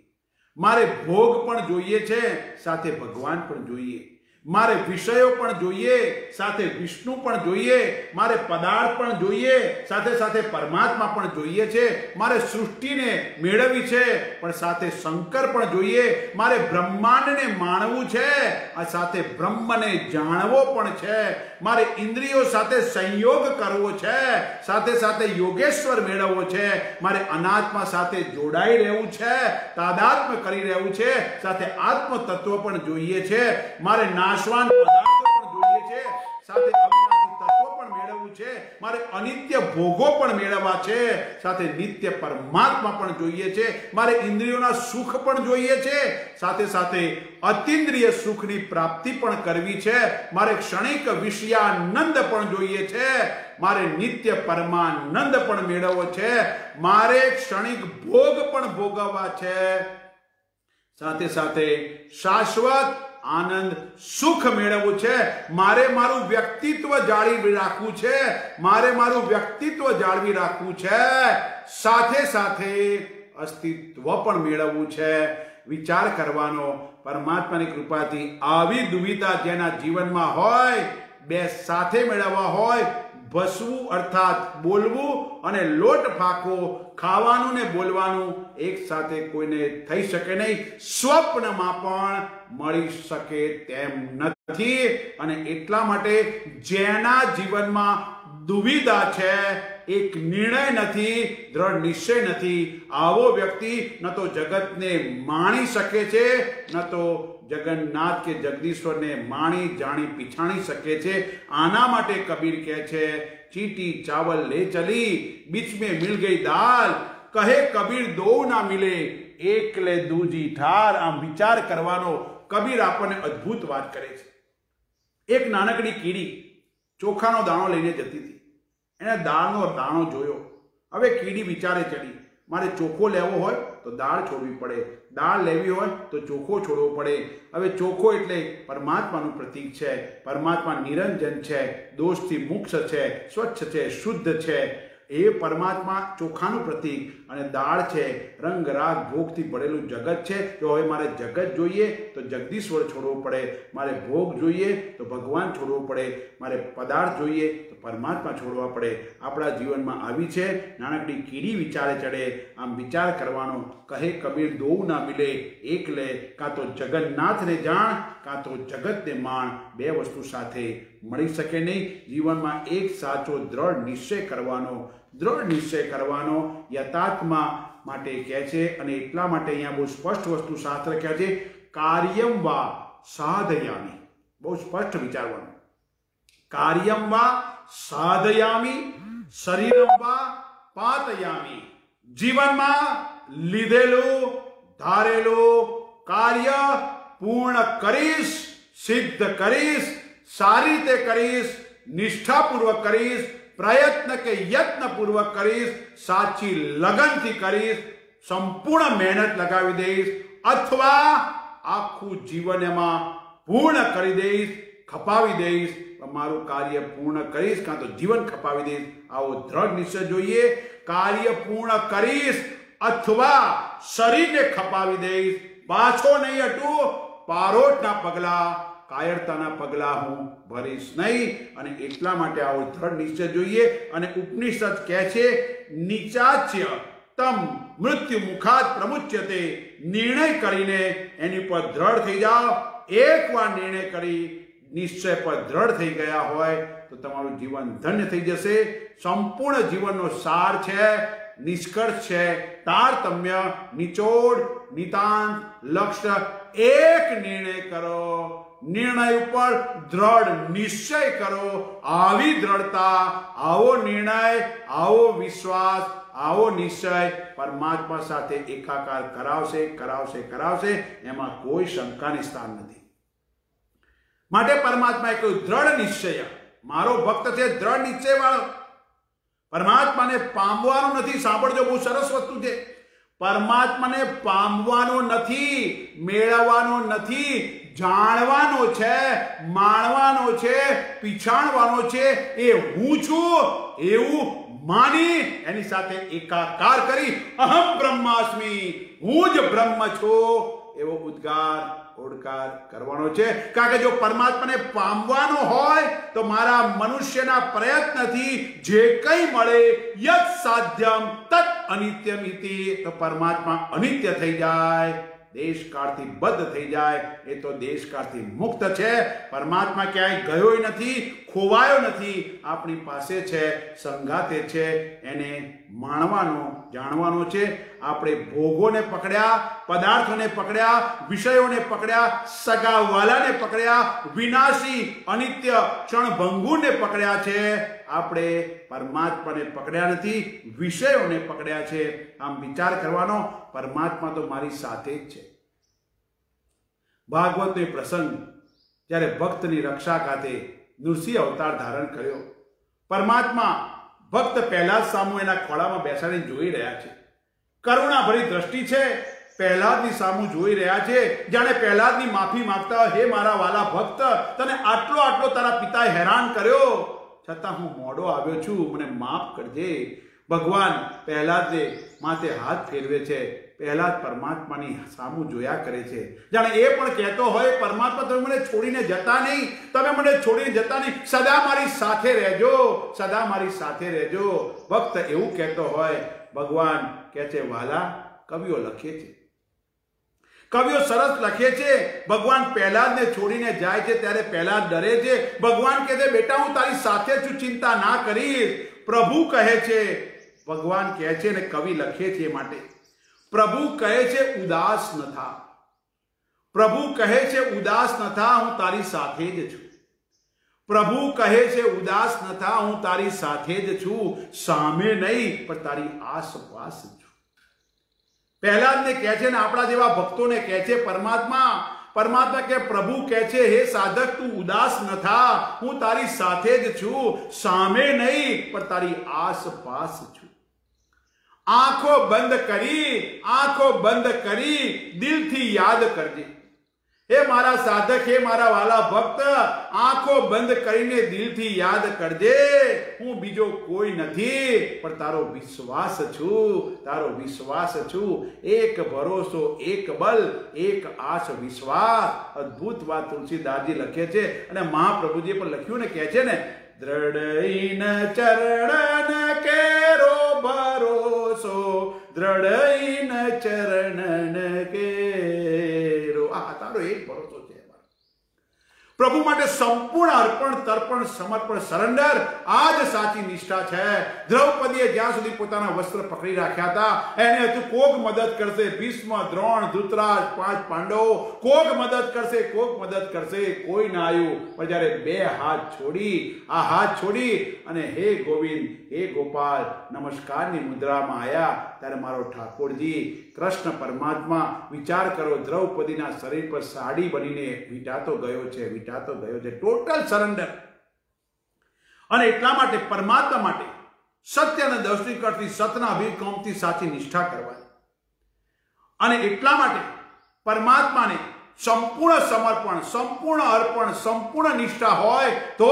Speaker 2: મારે ભોગ પણ જોઈએ છે, સાથે ભગવાન પણ જોઈએ. મારે વિષયો પણ જોઈએ, સાથે વિષ્ણુ પણ જોઈએ. મારે પદાર્થ પણ જોઈએ, સાથે સાથે પરમાત્મા પણ જોઈએ છે. મારે સૃષ્ટિને મેળવવી છે, પણ સાથે શંકર પણ જોઈએ. મારે બ્રહ્માંડને માણવું છે, આ સાથે બ્રહ્મને જાણવો પણ છે. મારે ઇન્દ્રિયો સાથે સંયોગ કરવો છે, સાથે સાથે યોગેશ્વર મેળવવો છે. મારે અનાત્મા સાથે જોડાઈ રહેવું છે, તાદાત્મ્ય કરી રહેવું છે, સાથે આત્મ તત્વ પણ જોઈએ છે. મારે નાશવાન પદાર્થો પણ જોઈએ છે, સાથે અવિનાશી તત્વ પણ મેળવવું છે. મારે અનિત્ય ભોગો પણ મેળવવા છે, સાથે નિત્ય પરમાત્મા પણ જોઈએ છે. મારે ઇન્દ્રિયોના સુખ પણ જોઈએ છે, સાથે સાથે અતિન્દ્રિય સુખની પ્રાપ્તિ પણ કરવી છે. મારે ક્ષણિક વિષયાનંદ પણ જોઈએ છે, મારે નિત્ય પરમાનંદ પણ મેળવવો છે. મારે ક્ષણિક ભોગ પણ ભોગવવા છે, સાથે સાથે શાશ્વત આનંદ સુખ મેળવવું છે. મારે મારું વ્યક્તિત્વ જાળવી રાખવું છે, મારે મારું વ્યક્તિત્વ જાળવી રાખવું છે, સાથે સાથે અસ્તિત્વ પણ મેળવવું છે. વિચાર કરવાનો. પરમાત્માની કૃપાથી આવી દુવિધા જેના જીવનમાં હોય, બે સાથે મેળવવા હોય, ભસવું અર્થાત બોલવું અને લોટ ફાંકવો, ખાવાનું ને બોલવાનું એક સાથે કોઈને થઈ શકે નહીં, સ્વપ્નમાં પણ મળી શકે તેમ નથી. અને એટલા માટે જેના જીવનમાં દુવિધા છે, એક નિર્ણય નથી, દ્રઢ નિશ્ચય નથી, આવો વ્યક્તિ ન તો જગતને માણી શકે છે, ન તો જગન્નાથ કે જગદીશ્વરને માણી જાણી પીછાણી શકે છે. આના માટે કબીર કહે છે, ચીટી ચાવલ લે ચલી, બીચ में मिल गई दाल, કહે કબીર દો ના મિલે, એકલે દૂજી ઠાર. આમ વિચાર કરવાનો. કબીર આપણને અદ્ભુત વાત કરે છે. એક નાનકડી કીડી ચોખાનો દાણો લઈને જતી હતી. એને દાળનો દાણો જોયો. હવે કીડી વિચારે ચડી, મારે ચોખ્ખો લેવો હોય તો દાળ છોડવી પડે, દાળ લેવી હોય તો ચોખ્ખો છોડવો પડે. હવે ચોખ્ખો એટલે પરમાત્માનું પ્રતીક છે. પરમાત્મા નિરંજન છે, દોષથી મુક્ત છે, સ્વચ્છ છે, શુદ્ધ છે. એ પરમાત્મા ચોખાનું પ્રતીક અને દાળ છે રંગ રાગ ભોગથી ભરેલું જગત છે. તો હવે મારે જગત જોઈએ તો જગદીશ્વર છોડવો પડે, મારે ભોગ જોઈએ તો ભગવાન છોડવો પડે, મારે પદાર્થ જોઈએ તો પરમાત્મા છોડવા પડે. આપણા જીવનમાં આવી છે નાનકડી કીડી વિચારે ચડે. આમ વિચાર કરવાનો. કહે કબીર દો ના મિલે, એક લે, કાં તો જગન્નાથને જાણ, કાં તો જગતને માણ. બે વસ્તુ સાથે મળી શકે નહીં. જીવનમાં એક સાચો દ્રઢ નિશ્ચય કરવાનો, દ્રઢ નિશ્ચય કરવાનો યથાર્થમાં માટે કહે છે. અને એટલા માટે અહીંયા બહુ સ્પષ્ટ વસ્તુ શાસ્ત્ર કહે છે, કાર્યમ વા સાધયામી. બહુ સ્પષ્ટ વિચારવાનું. કાર્યમ વા સાધયામી, શરીરમ વા પાતયામી. જીવનમાં લીધેલું ધારેલું કાર્ય પૂર્ણ કરીશ, સિદ્ધ કરીશ, સારી રીતે કરીશ, નિષ્ઠાપૂર્વક કરીશ, પ્રયત્ન કે યત્નપૂર્વક કરીશ, સાચી લગનથી કરીશ, સંપૂર્ણ મહેનત લગાવી દઈશ, અથવા આખું જીવન એમાં પૂર્ણ કરી દઈશ, ખપાવી દઈશ. મારું કાર્ય પૂર્ણ કરીશ, કાં તો જીવન ખપાવી દઈશ. આવો દ્રઢ નિશ્ચય જોઈએ. કાર્ય પૂર્ણ કરીશ અથવા શરીરને ખપાવી દઈશ. પાછો નહીં હટું, પારોટના પગલા, કાયરતાના પગલા હું ભરીશ નહીં. અને એટલા માટે આવો દ્રઢ નિશ્ચય જોઈએ. અને ઉપનિષદ કહે છે, નીચાચ્ય તમ મૃત્યુ મુખાત પ્રમુચ્યતે. નિર્ણય કરીને એની પર દ્રઢ થઈ જાઓ. એકવાર નિર્ણય કરી નિશ્ચય પર દ્રઢ થઈ ગયા હોય તો તમારું જીવન ધન્ય થઈ જશે. સંપૂર્ણ જીવનનો સાર છે, નિષ્કર્ષ છે, તારતમ્ય, નિચોડ, નિતાંત, લક્ષ્ય. એક નિર્ણય કરો, નિર્ણય ઉપર દ્રઢ નિશ્ચય કરો. આવી દ્રઢતા, આવો નિર્ણય, આવો વિશ્વાસ, આવો નિશ્ચય પરમાત્મા સાથે એકાકાર કરાવશે, કરાવશે, કરાવશે. એમાં કોઈ શંકાની સ્થાન નથી. માટે પરમાત્માએ કહ્યું દ્રઢ નિશ્ચય. મારો ભક્ત છે દ્રઢ નિશ્ચય વાળો. પરમાત્માને પામવાનું નથી. સાંભળજો, બહુ સરસ વસ્તુ છે. પરમાત્માને પામવાનો નથી, મેળવવાનો નથી, જાણવાનો છે, માણવાનો છે, પીછાણવાનો છે. એ હું છું એવું માની એની સાથે એકાકાર કરી અહમ બ્રહ્માસ્મિ, હું જ બ્રહ્મ છું એવો ઉદ્ગાર ઓડકાર કરવાનો છે. કારણ કે જો પરમાત્માને પામવાનો હોય તો મારા મનુષ્યના પ્રયત્નથી જે કંઈ મળે યત સાધ્યમ તત અનિત્યમ ઇતિ, તો પરમાત્મા અનિત્ય થઈ જાય, દેશકાળથી બદ્ધ થઈ જાય. એ તો દેશકાળથી મુક્ત છે. પરમાત્મા ક્યાંય ગયો નથી, ખોવાયો નથી, આપણી પાસે છે, સંગાતે છે. એને માણવાનો, જાણવાનો છે. આપણે ભોગોને પકડ્યા, પદાર્થોને પકડ્યા, વિષયોને પકડ્યા, સગાવાલાને પકડ્યા, વિનાશી અનિત્ય ક્ષણભંગુરને પકડ્યા છે. આપણે પરમાત્માને પકડ્યા નથી, વિષયોને પકડ્યા છે. આમ વિચાર કરવાનો, પરમાત્મા તો મારી સાથે જ છે. ભાગવતનો પ્રસંગ જ્યારે ભક્તની રક્ષા ખાતે નૃસિંહ અવતાર ધારણ કર્યો, પરમાત્મા ભક્ત પહેલાદ સામુ એના ખોળામાં બેસાડીને જોઈ રહ્યા છે. કરુણાભરી દ્રષ્ટિ છે, પહેલાદની સામુ જોઈ રહ્યા છે. જાણે પહેલાદની માફી માંગતા, હે મારા વાલા ભક્ત, તને આટલો તારા પિતાએ હેરાન કર્યો, છતાં હું મોડો આવ્યો છું, મને માફ કરજે. ભગવાન પહેલાદને માથે હાથ ફેરવે છે. પહેલાદ પરમાત્માની સામુ જોયા કરે છે. જાણે એ પણ કહેતો હોય, પરમાત્મા તમે મને છોડીને જતા નહીં, તમે મને છોડીને જતા નહીં, સદા મારી સાથે રહેજો, સદા મારી સાથે રહેજો. ભક્ત એવું કહેતો હોય, ભગવાન કહે છે, વાલા, કવિઓ લખે છે, કવિઓ સરસ લખે છે. ભગવાન પહેલાદને છોડીને જાય છે ત્યારે પહેલાદ ડરે છે. ભગવાન કહે છે, બેટા હું તારી સાથે છું, ચિંતા ના કરીશ. પ્રભુ કહે છે, ભગવાન કહે છે ને કવિ લખે છે માટે, પ્રભુ કહે છે ઉદાસ ન થા, પ્રભુ કહે છે ઉદાસ ન થા, હું તારી સાથે જ છું. પ્રભુ કહે છે ઉદાસ ન થા, હું તારી સાથે જ છું, સામે નહીં પણ તારી આસપાસ છું. પહેલાદને કહે છે ને આપણા જેવા ભક્તોને કહે છે પરમાત્મા કે પ્રભુ કહે છે, હે સાધક તું ઉદાસ ન થા, હું તારી સાથે જ છું, સામે નહીં પણ તારી આસપાસ છું. આંખો બંધ કરી દિલથી યાદ કરજે. હે મારા સાધક, હે મારા વાલા ભક્ત, આંખો બંધ કરીને દિલથી યાદ કરજે. હું બીજો કોઈ નથી પણ તારો વિશ્વાસ છું, તારો વિશ્વાસ છું. એક ભરોસો, એક બલ, એક આશ, વિશ્વાસ. અદ્ભુત વાત તુલસીદાસજી લખે છે અને મહાપ્રભુજી પણ લખ્યું ને, કહે છે ને, દ્રઢઈન ચરણન કેરો ભરોસો, દ્રઢઈન ચરણન કેરો. આ તારો એક ભરોસો છે. પ્રભુ માટે સંપૂર્ણ અર્પણ, તર્પણ, સમર્પણ, સરેન્ડર, આ જ સાચી નિષ્ઠા છે. દ્રૌપદીએ જ્યાં સુધી પોતાના વસ્ત્ર પકડી રાખ્યા હતા, એને હતું કોક મદદ કરશે, ભીષ્મ, દ્રોણ, ધૃતરાજ, 5 પાંડવો, કોક મદદ કરશે, કોક મદદ કરશે, કોઈ ના આવ્યું. પણ જ્યારે 2 હાથ છોડી, આ હાથ છોડી અને હે ગોવિંદ, હે ગોપાલ, નમસ્કારની મુદ્રામાં આવ્યા, ત્યારે મારો ઠાકોરજી કૃષ્ણ પરમાત્મા, વિચાર કરો, દ્રૌપદીના શરીર પર સાડી બનીને વીંટાતો ગયો છે, વીંટાતો ગયો છે. Total surrender. અને એટલા માટે પરમાત્મા માટે સત્યના દર્શન કરતી, સતના અભિગમથી સાચી નિષ્ઠા કરવાની. અને એટલા માટે પરમાત્માને સંપૂર્ણ સમર્પણ, સંપૂર્ણ અર્પણ, સંપૂર્ણ નિષ્ઠા હોય તો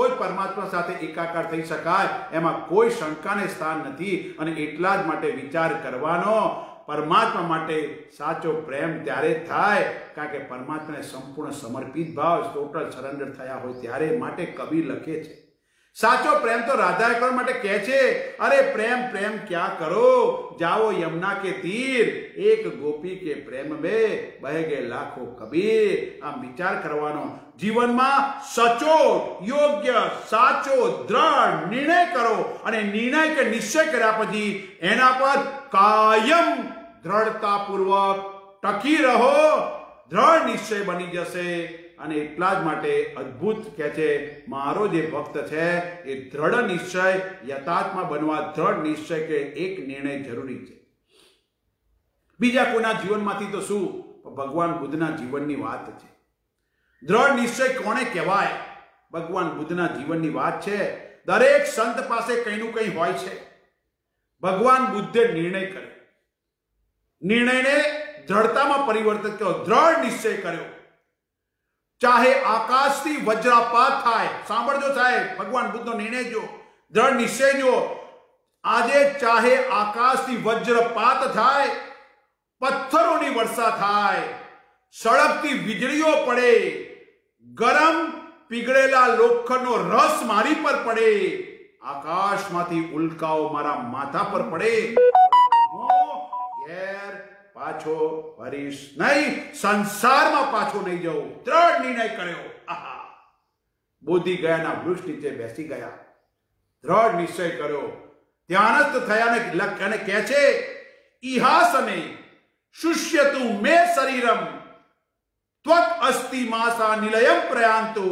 Speaker 2: જ પરમાત્મા સાથે એકાકાર થઈ શકાય. એમાં કોઈ શંકાને સ્થાન નથી. અને એટલા જ માટે વિચાર કરવાનો, પરમાત્મા માટે સાચો પ્રેમ ત્યારે થાય કારણ કે પરમાત્માને સંપૂર્ણ સમર્પિત ભાવ, ટોટલ સરેન્ડર થયા હોય ત્યારે. માટે કવિ લખે છે, સાચો પ્રેમ તો રાધા કરવા માટે કહે છે, અરે પ્રેમ પ્રેમ ક્યાં કરો, જાઓ યમુના કે તીર, એક ગોપી કે પ્રેમ में बह गए लाखों कबीर. આમ વિચાર કરવાનો, જીવનમાં સચોટ, યોગ્ય, સાચો, દ્રઢ નિર્ણય કરો. અને નિર્ણય કે નિશ્ચય કર્યા પછી એના પર કાયમ દ્રઢતાપૂર્વક ટકી રહો, દ્રઢ નિશ્ચય બની જશે. અને એટલા જ માટે અદ્ભુત કહે છે, મારો જે ભક્ત છે એ દ્રઢ નિશ્ચય, યથાર્થમાં બનવા દ્રઢ નિશ્ચય કે એક નિર્ણય જરૂરી છે. બીજા કોઈના જીવનમાંથી તો શું, ભગવાન બુદ્ધના જીવનની વાત છે. દ્રઢ નિશ્ચય કોને કહેવાય? ભગવાન બુદ્ધના જીવનની વાત છે. દરેક સંત પાસે કંઈનું કંઈ હોય છે. ભગવાન બુદ્ધે નિર્ણય કર્યો, નિર્ણયને દ્રઢતામાં પરિવર્તિત કર્યો, દ્રઢ નિશ્ચય કર્યો. ચાહે આકાશથી વજ્રપાત થાય, સાંભળજો સાહેબ, ભગવાન બુદ્ધનો નિર્ણય જો, દ્રઢ નિશ્ચય જો. આજે ચાહે આકાશથી વજ્રપાત થાય, પથ્થરોની વર્ષા થાય, સળગતી વીજળીઓ પડે, ગરમ પીગળેલા લોખંડનો રસ મારી પર પડે, આકાશમાંથી ઉલ્કાઓ મારા માથા પર પડે, હું ઘેર પાછો ફરીશ નહીં, સંસારમાં પાછો નહીં જાઉં. દ્રઢ નિર્ણય કર્યો. આહા, બોધી ગયાના વૃક્ષ નીચે બેસી ગયા, દ્રઢ નિશ્ચય કર્યો, ધ્યાનસ્થ થયા અને કહે છે, ઇહાસને શુષ્યતુ મે શરીરમ ત્વત અસ્તિ માસા નિલયમ પ્રયાંતુ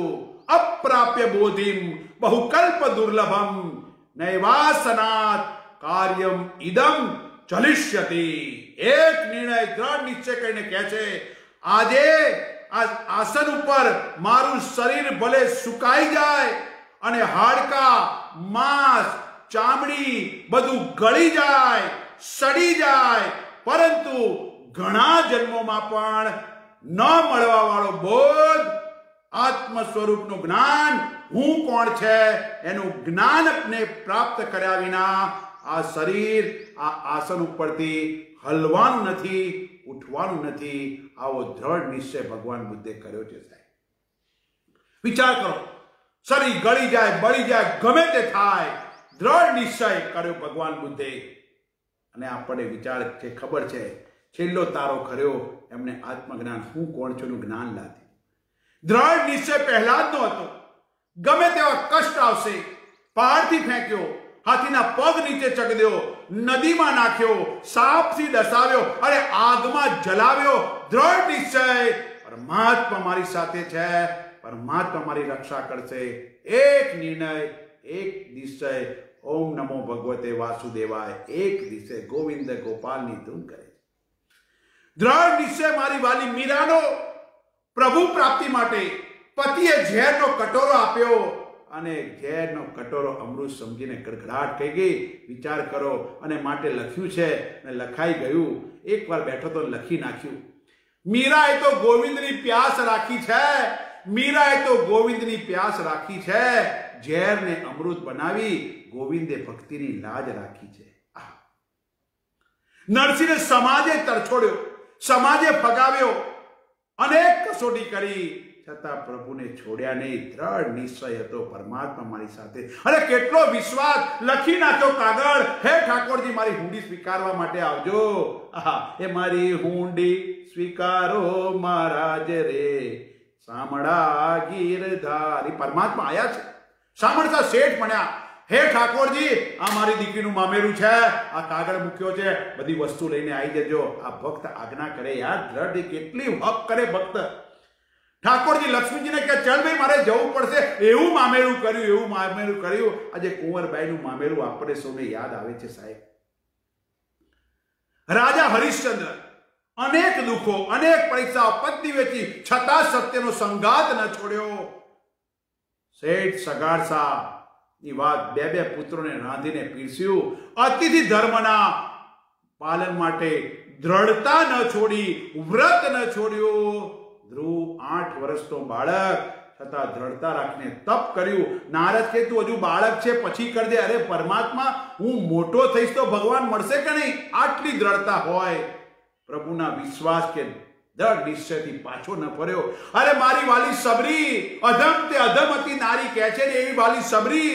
Speaker 2: અપ્રાપ્ય બોધિમ બહુકલ્પ દુર્લભમ નૈવાસનાત કાર્યમ ઇદમ ચલિષ્યતિ. એક નિર્ણય, દ્રઢ નિશ્ચય કરીને કહે છે, આજે આ આસન ઉપર મારું શરીર ભલે સુકાઈ જાય અને હાડકા, માંસ, ચામડી બધું ગળી જાય, સડી જાય, પરંતુ ઘણા જન્મોમાં પણ ન મળવા વાળો બોધ, આત્મ સ્વરૂપનું જ્ઞાન, હું કોણ છે એનું જ્ઞાનને પ્રાપ્ત કર્યા વિના આ શરીર આ આસન ઉપરથી હલવાનું નથી, ઉઠવાનું નથી. આવો દ્રઢ નિશ્ચય ભગવાન બુદ્ધે કર્યો છે સાહેબ. વિચાર કરો, શરીર ગળી જાય, બળી જાય, ગમે તે થાય, દ્રઢ નિશ્ચય કર્યો ભગવાન બુદ્ધે. અને આપણને વિચાર છે, ખબર છે, છેલ્લો તારો કર્યો એમને આત્મજ્ઞાન, હું કોણ છું નું જ્ઞાન લાવ્યું. દ્રઢ નિશ્ચય પહેલા જ નો હતો. ગમે તેવા કષ્ટ આવશે, પહાડથી ફેંક્યો, હાથીના પગ નીચે ચગદ્યો, નદીમાં નાખ્યો, સાપથી ડસાવ્યો અને આગમાં જલાવ્યો. દ્રઢ નિશ્ચય, પરમાત્મા મારી સાથે છે, પરમાત્મા મારી રક્ષા કરશે. એક નિર્ણય, એક નિશ્ચય, ઓમ નમો ભગવતે વાસુદેવાય, એક દિશે ગોવિંદ ગોપાલની ધૂન કરે. દ્રઢ નિશ્ચય મારી વાલી મીરાનો પ્રભુ પ્રાપ્તિ માટે પતિએ ઝેરનો કટોરો આપ્યો અને ઝેરનો કટોરો અમૃત સમજીને કડકડાટ થઈ ગઈ. વિચાર કરો. અને માટે લખ્યું છે અને લખાઈ ગયું. એકવાર બેઠો તો લખી નાખ્યું. મીરાએ તો ગોવિંદની પ્યાસ રાખી છે, મીરાએ તો ગોવિંદની પ્યાસ રાખી છે, ઝેરને અમૃત બનાવી ગોવિંદે ભક્તિની લાજ રાખી છે. નરસિંહને સમાજે તરછોડ્યો, સમાજે ફગાવ્યો, અનેક કસોટી કરી, છતાં પ્રભુને છોડ્યા નહીં. દ્રઢ નિશ્ચય હતો, પરમાત્મા મારી સાથે. અને કેટલો વિશ્વાસ, લખી નાખ્યો કાગળ, હે ઠાકોરજી મારી હુંડી સ્વીકારવા માટે આવજો. એ મારી હુંડી સ્વીકારો મહારાજ રે, સામળા ગીરધારી. પરમાત્મા આયા છે, સામળતા શેઠ મળ્યા. હે ઠાકોરજી, આ મારી દીકરીનું મામેરું છે, આ કાગળ મૂક્યો છે, બધી વસ્તુ લઈને આવી જજો. આ ભક્ત આજ્ઞા કરે યાર, દ્રઢ કેટલી હક કરે ભક્ત. ઠાકોરજી લક્ષ્મીજીને કે ચલ ભાઈ મારે જવું પડશે, એવું મામેરું કર્યું, એવું મામેરું કર્યું. આજે કુંવરબાઈનું મામેરું આપણે સૌને યાદ આવે છે સાહેબ. રાજા હરિશ્ચંદ્ર અનેક દુઃખો, અનેક પરીક્ષાઓ, પત્ની વેચી, છતાં સત્યનો સંગાત ન છોડ્યો. શેઠ સગાડસા ની વાત, બે પુત્રોને રાંધીને પીરસ્યું. અતિથિ ધર્મના પાલન માટે દ્રઢતા ન છોડી, વ્રત ન છોડ્યું. ધ્રુવ 8 વર્ષનો બાળક, છતાં દ્રઢતા રાખીને તપ કર્યું. નારદ કે તું હજુ બાળક છે, પછી કરજે. અરે પરમાત્મા, હું મોટો થઈશ તો ભગવાન મળશે કે નહીં? આટલી દ્રઢતા હોય. પ્રભુના વિશ્વાસ કે દ્રઢ નિશ્ચયથી પાછો ન ફર્યો. અરે મારી વાલી સબરી, અધમ તે અધમતી નારી કહે છે ને, એવી વાલી સબરી,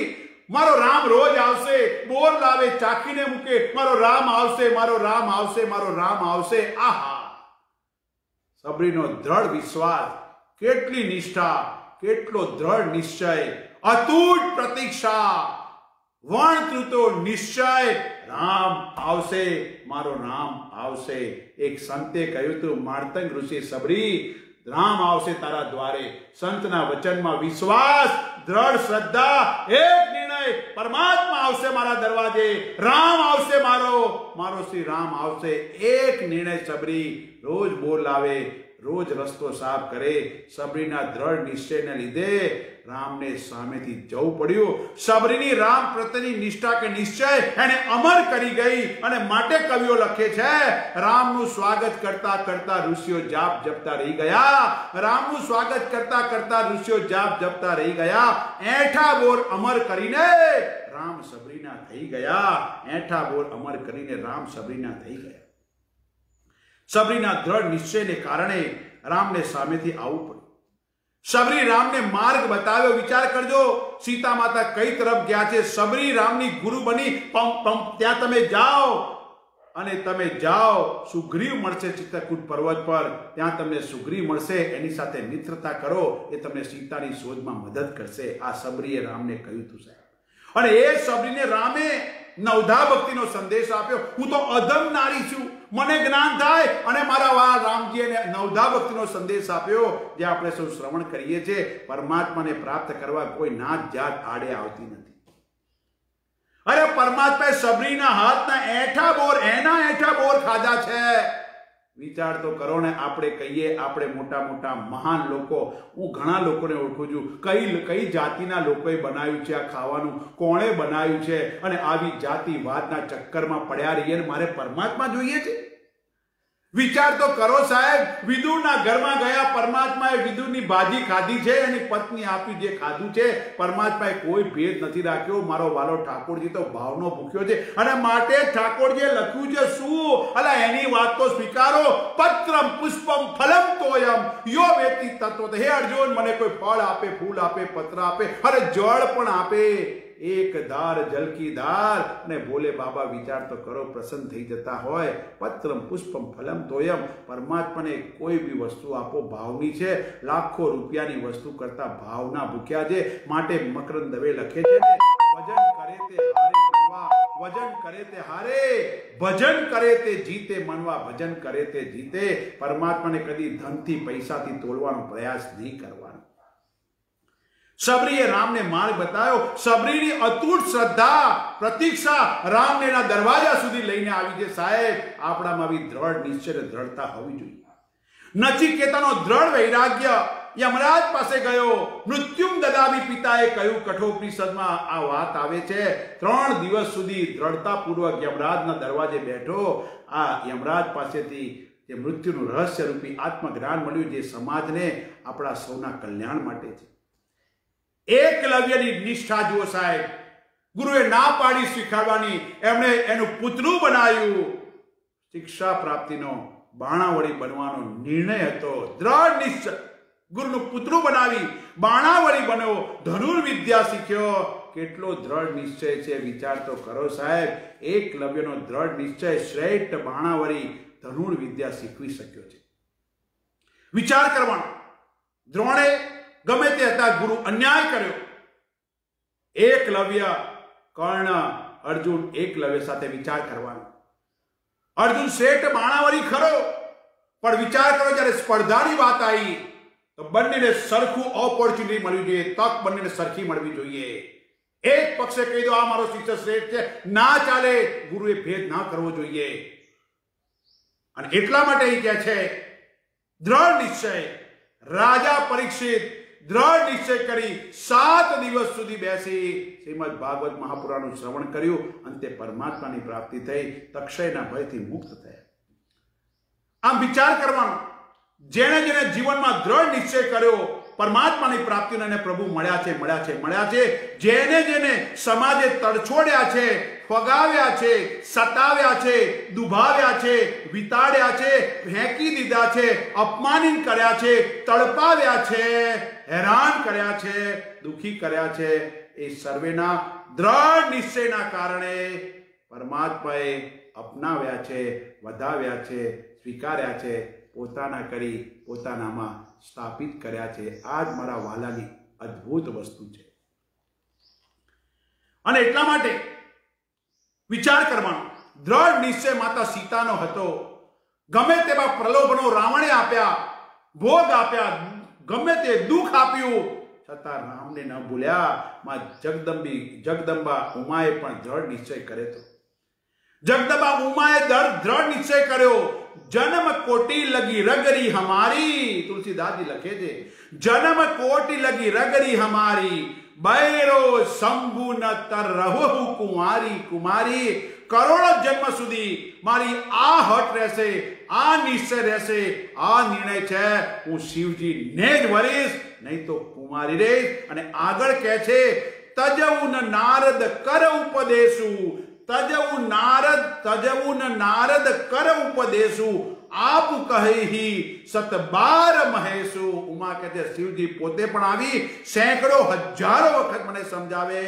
Speaker 2: મારો રામ રોજ આવશે, બોર લાવે ચાખીને મૂકે, મારો રામ આવશે, મારો રામ આવશે, મારો રામ આવશે. આહા, સબરીનો દ્રઢ વિશ્વાસ, કેટલી નિષ્ઠા, કેટલો દ્રઢ નિશ્ચય, અતૂટ પ્રતીક્ષા, વણતૃતો નિશ્ચય. રામ આવશે, મારો રામ આવશે. એક સંતે કહ્યું હતું, માર્તંગ ઋષિ, સબરી, રામ આવશે તારા દ્વારે. સંતના વચનમાં વિશ્વાસ, દ્રઢ શ્રદ્ધા, એક નિર્ણય, પરમાત્મા આવશે મારા દરવાજે, રામ આવશે, મારો શ્રી રામ આવશે. એક નિર્ણય સબરી, રોજ બોર લાવે, રોજ રસ્તો સાફ કરે. સબરીના દ્રઢ નિશ્ચયને લીધે રામને સામેથી જવું પડ્યું. સબરીની રામ પ્રત્યેની નિષ્ઠા કે નિશ્ચય એને અમર કરી ગઈ અને માટે કવિઓ લખે છે, રામનું સ્વાગત કરતા કરતા ઋષિઓ જાપ જપતા રહી ગયા. રામનું સ્વાગત કરતા કરતા ઋષિઓ જાપ જપતા રહી ગયા. એઠા બોર અમર કરીને રામ સબરીના થઈ ગયા. એઠા બોર અમર કરીને રામ સબરીના થઈ ગયા. સબરીના દ્રઢ નિશ્ચયને કારણે રામને સામેથી આવવું પડ્યું. સબરી રામને માર્ગ બતાવ્યો. વિચાર કરજો, સીતા માતા કઈ તરફ ગયા છે? સબરી રામની ગુરુ બની. ત્યાં તમે જાઓ અને તમે જાઓ, સુગ્રીવ મળશે ચિત્રકૂટ પર્વત પર. ત્યાં તમને સુગ્રીવ મળશે, એની સાથે મિત્રતા કરો, એ તમને સીતાની શોધમાં મદદ કરશે. આ સબરીએ રામને કહ્યું હતું સાહેબ. અને એ સબરીને રામે નવધા ભક્તિનો સંદેશ આપ્યો. હું તો અધમ નારી છું, મને જ્ઞાન થાય. અને મારા વા રામજીએ નવધા ભક્તિનો સંદેશ આપ્યો, જે આપણે સૌ શ્રવણ કરીએ છીએ. પરમાત્માને પ્રાપ્ત કરવા કોઈ નાત જાત આડે આવતી નથી. અરે પરમાત્માએ સબરીના હાથના એના એઠા બોર ખાધા છે. વિચાર તો કરો ને. આપણે કહીએ, આપણે મોટા મોટા મહાન લોકો, હું ઘણા લોકોને ઓળખું છું, કઈ જાતિના લોકોએ બનાવ્યું છે આ ખાવાનું, કોણે બનાવ્યું છે, અને આવી જાતિવાદના ચક્કરમાં પડ્યા રહીએ ને મારે પરમાત્મા જોઈએ છે. વિચાર તો કરો સાહેબ. વિદુરના ઘરમાં ગયા, પરમાત્માએ વિદુરની ભાજી ખાધી છે, એની પત્ની આપ્યું જે ખાધું છે. પરમાત્માએ કોઈ ભેદ નથી રાખ્યો. મારો વાલો ઠાકોરજી તો ભાવનો ભૂખ્યો છે, અને માટે ઠાકોરજીએ લખ્યું છે શું? અલા એની વાત તો સ્વીકારો. પત્રમ પુષ્પમ ફલમ તોયમ યો વેતિ તત્વ. હે અર્જુન, મને કોઈ ફળ આપે, ફૂલ આપે, પત્ર આપે, અરે જળ પણ આપે. એક ધાર જલ કી ધાર. અને બોલે બાબા, વિચાર તો કરો, પ્રસન્ન થઈ જતા હોય. પત્રમ પુષ્પમ ફલમ તોયમ. પરમાત્માને કોઈ બી વસ્તુ આપો ભાવની છે. લાખો રૂપિયાની વસ્તુ કરતા ભાવના ભૂખ્યા છે. માટે મકરંદ દવે લખે છે ને, વજન કરે તે હારે મનવા, વજન કરે તે હારે, ભજન કરે તે જીતે મનવા, ભજન કરે તે જીતે. પરમાત્માને કદી ધનથી પૈસાથી તોલવાનો પ્રયાસ નહીં કરવાનો. સબરીએ રામને માર્ગ બતાવ્યો. સબરીની અતૂટ શ્રદ્ધા, પ્રતીક્ષા રામને એના દરવાજા સુધી લઈને આવી છે. સાહેબ, આપણામાં આવી દ્રઢ નિશ્ચય, દ્રઢતા હોવી જોઈએ. નચિકેતાનો દ્રઢ વૈરાગ્ય યમરાજ પાસે ગયો. મૃત્યુમ દદામી પિતાએ કહ્યું. કઠોપનિષદમાં આ વાત આવે છે. 3 દિવસ સુધી દ્રઢતાપૂર્વક યમરાજના દરવાજે બેઠો. આ યમરાજ પાસેથી જે મૃત્યુનું રહસ્ય રૂપી આત્મજ્ઞાન મળ્યું, જે સમાજને, આપણા સૌના કલ્યાણ માટે છે. એકલવ્યની નિષ્ઠા જુઓ સાહેબ. ગુરુએ ના પાડી શીખવાડવાની, એમણે એનું પુતળું બનાવ્યું. શિક્ષા પ્રાપ્તિનો બાણાવળી બનવાનો નિર્ણય હતો. દ્રઢ નિશ્ચય. ગુરુનું પુતળું બનાવી બાણાવળી બન્યો. ધનુર્વિદ્યા શીખ્યો. કેટલો દ્રઢ નિશ્ચય છે, વિચાર તો કરો સાહેબ. એકલવ્યનો દ્રઢ નિશ્ચય શ્રેષ્ઠ બાણાવળી ધનુર્વિદ્યા શીખવી શક્યો છે. વિચાર કરવાનો. દ્રોણે ગમે તે હતા, ગુરુ અન્યાય કર્યો. એકલવ્ય, કર્ણ, અર્જુન, એકલવ્ય સાથે વિચાર કરવાનો. અર્જુન શ્રેષ્ઠ બાણાવળી ખરો, પણ વિચાર કરો, જ્યારે સ્પર્ધાની વાત આવી તો બંનેને સરખું ઓપોર્ચ્યુનિટી મળવી જોઈએ. તક બંનેને સરખી મળવી જોઈએ. એક પક્ષે કહી દો આ મારો શિષ્ય શ્રેષ્ઠ છે, ના ચાલે. ગુરુએ ભેદ ના કરવો જોઈએ. અને એટલા માટે એ કહે છે દ્રઢ નિશ્ચય. રાજા પરીક્ષિત દ્રઢ નિશ્ચય કરી 7 દિવસ સુધી બેસી શ્રીમદ ભાગવત મહાપુરાણનું શ્રવણ કર્યું. અંતે પરમાત્માની પ્રાપ્તિ થઈ. તક્ષયના ભયથી મુક્ત થયા. આમ વિચાર કરવાનો. જેને જેને જીવનમાં દ્રઢ નિશ્ચય કર્યો, પરમાત્માની પ્રાપ્તિને એને પ્રભુ મળ્યા છે. જેને જેને સમાજે તડછોડ્યા છે, ફગાવ્યા છે, સતાવ્યા છે, દુભાવ્યા છે, વિતાડ્યા છે, ફેંકી દીધા છે, અપમાનિત કર્યા છે, તડપાવ્યા છે, હેરાન કર્યા છે, દુખી કર્યા છે, એ સર્વેના દ્રઢ નિશ્ચયના કારણે પરમાત્માએ અપનાવ્યા છે, વધાવ્યા છે, સ્વીકાર્યા છે, પોતાના કરી પોતાનામાં સ્થાપિત કર્યા છે. આ જ મારા વાલાની અદ્ભુત વસ્તુ છે. અને એટલા માટે વિચાર કરવાનો. દ્રઢ નિશ્ચય માતા સીતાનો હતો. ગમે તેવા પ્રલોભનો રાવણે આપ્યા, ભોગ આપ્યા, ગમે તે દુઃખ આપ્યું, છતાં રામને ન ભૂલ્યા. માં જગદંબા ઉમાએ પણ દ્રઢ નિશ્ચય કર્યો હતો. જગદંબા ઉમાએ દ્રઢ નિશ્ચય કર્યો. जन्म कोटि लगी रगरी हमारी, तुलसीदास जी लखे छे, जन्म कोटि लगी रगरी हमारी, बैरो शंभु न तर रहो कुमारी कुमारी। करोड़ों जन्म सुधी मारी आ हट रहेशे, आ निश्चय रहेशे, आ निर्णय छे हूँ शिवजी ने ज वरीश, नहीं तो कुमारी रहीश। अने आगळ कहे छे तजउन नारद कर उपदेशु, तजउन नारद कर उपदेशु, आप कहे ही सतबार महेशु। उमा कहते शिवजी पोते पण आवी सैकड़ों हजारों वखत मने समझावे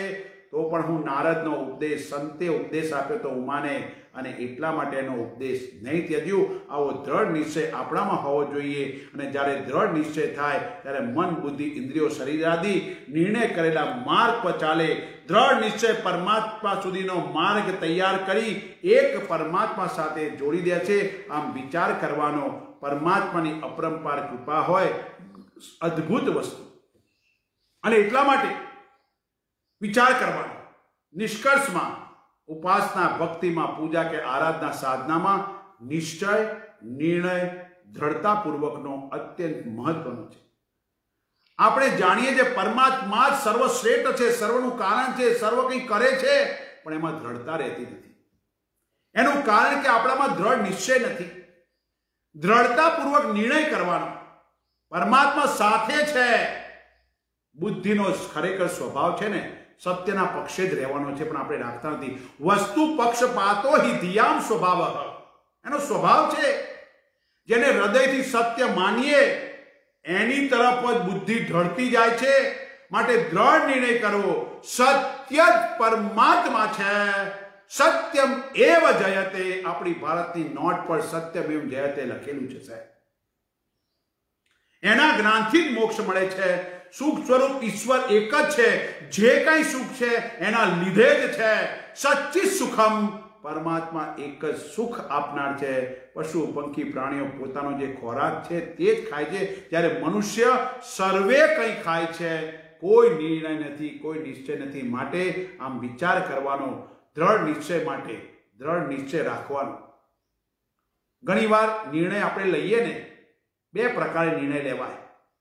Speaker 2: तो पण हूँ नारदनो उपदेश, संते उपदेश आप्यो तो उमाने, अने એટલા માટે એનો ઉપદેશ નહીં ત્યજ્યું। આવો દ્રઢ નિશ્ચય આપણામાં હોવો જોઈએ। અને જ્યારે દ્રઢ નિશ્ચય થાય ત્યારે મન બુદ્ધિ ઇન્દ્રિયો શરીર આદિ નિર્ણય કરેલા માર્ગ પર ચાલે। દ્રઢ નિશ્ચય પરમાત્મા સુધીનો માર્ગ તૈયાર કરી એક પરમાત્મા સાથે જોડી દે છે। આમ વિચાર કરવાનો પરમાત્માની અપરંપાર કૃપા હોય, અદ્ભુત વસ્તુ। અને એટલા માટે विचार करवानो निष्कर्ष में उपासना भक्ति में पूजा के आराधना साधना में निश्चय निर्णय दृढ़ता पूर्वक नो अत्यंत महत्वनो छे। आपणे जाणीए जे परमात्मा ज सर्वश्रेष्ठ छे, सर्वनु कारण छे, सर्व कंई करे छे, पण एमां दृढ़ता रहती नथी। एनुं कारण के आपणामां दृढ़ निश्चय नथी, दृढ़ता पूर्वक निर्णय करवानो। परमात्मा साथे छे, बुद्धिनो खरेखर स्वभाव छे ने सत्यना पक्षे ज रहेवानो छे, पण आपणे राखता नथी। वस्तु पक्षपातो हि धियाम स्वभावः, एनो स्वभाव छे। जेने हृदयथी सत्य मानीए एनी तरफ ज बुद्धि ढळती जाय छे। माटे दृढ़ निर्णय करो, सत्य ज परमात्मा छे, सत्यम एव जयते। आपणी भारतनी नोट पर सत्यमेव जयते लखेલું છે साहेब। एना ज्ञानथी ज मोक्ष मळे छे। सुख स्वरूप ईश्वर एक ज छे, जे कई सुख छे एना लीधे ज छे। सच्ची सुखम परमात्मा एक ज सुख आपनार छे। पशु पंखी प्राणीओ पोतानो जे खोराक छे ते ज खाय छे, त्यारे मनुष्य सर्वे कई खाय छे। कोई निर्णय नथी, कोई निश्चय नथी। माटे आम विचार करवानो, दृढ़ निश्चय माटे दृढ़ निश्चय राखवानो। घणीवार निर्णय आपणे लईए ने बे प्रकारे निर्णय लेवाय,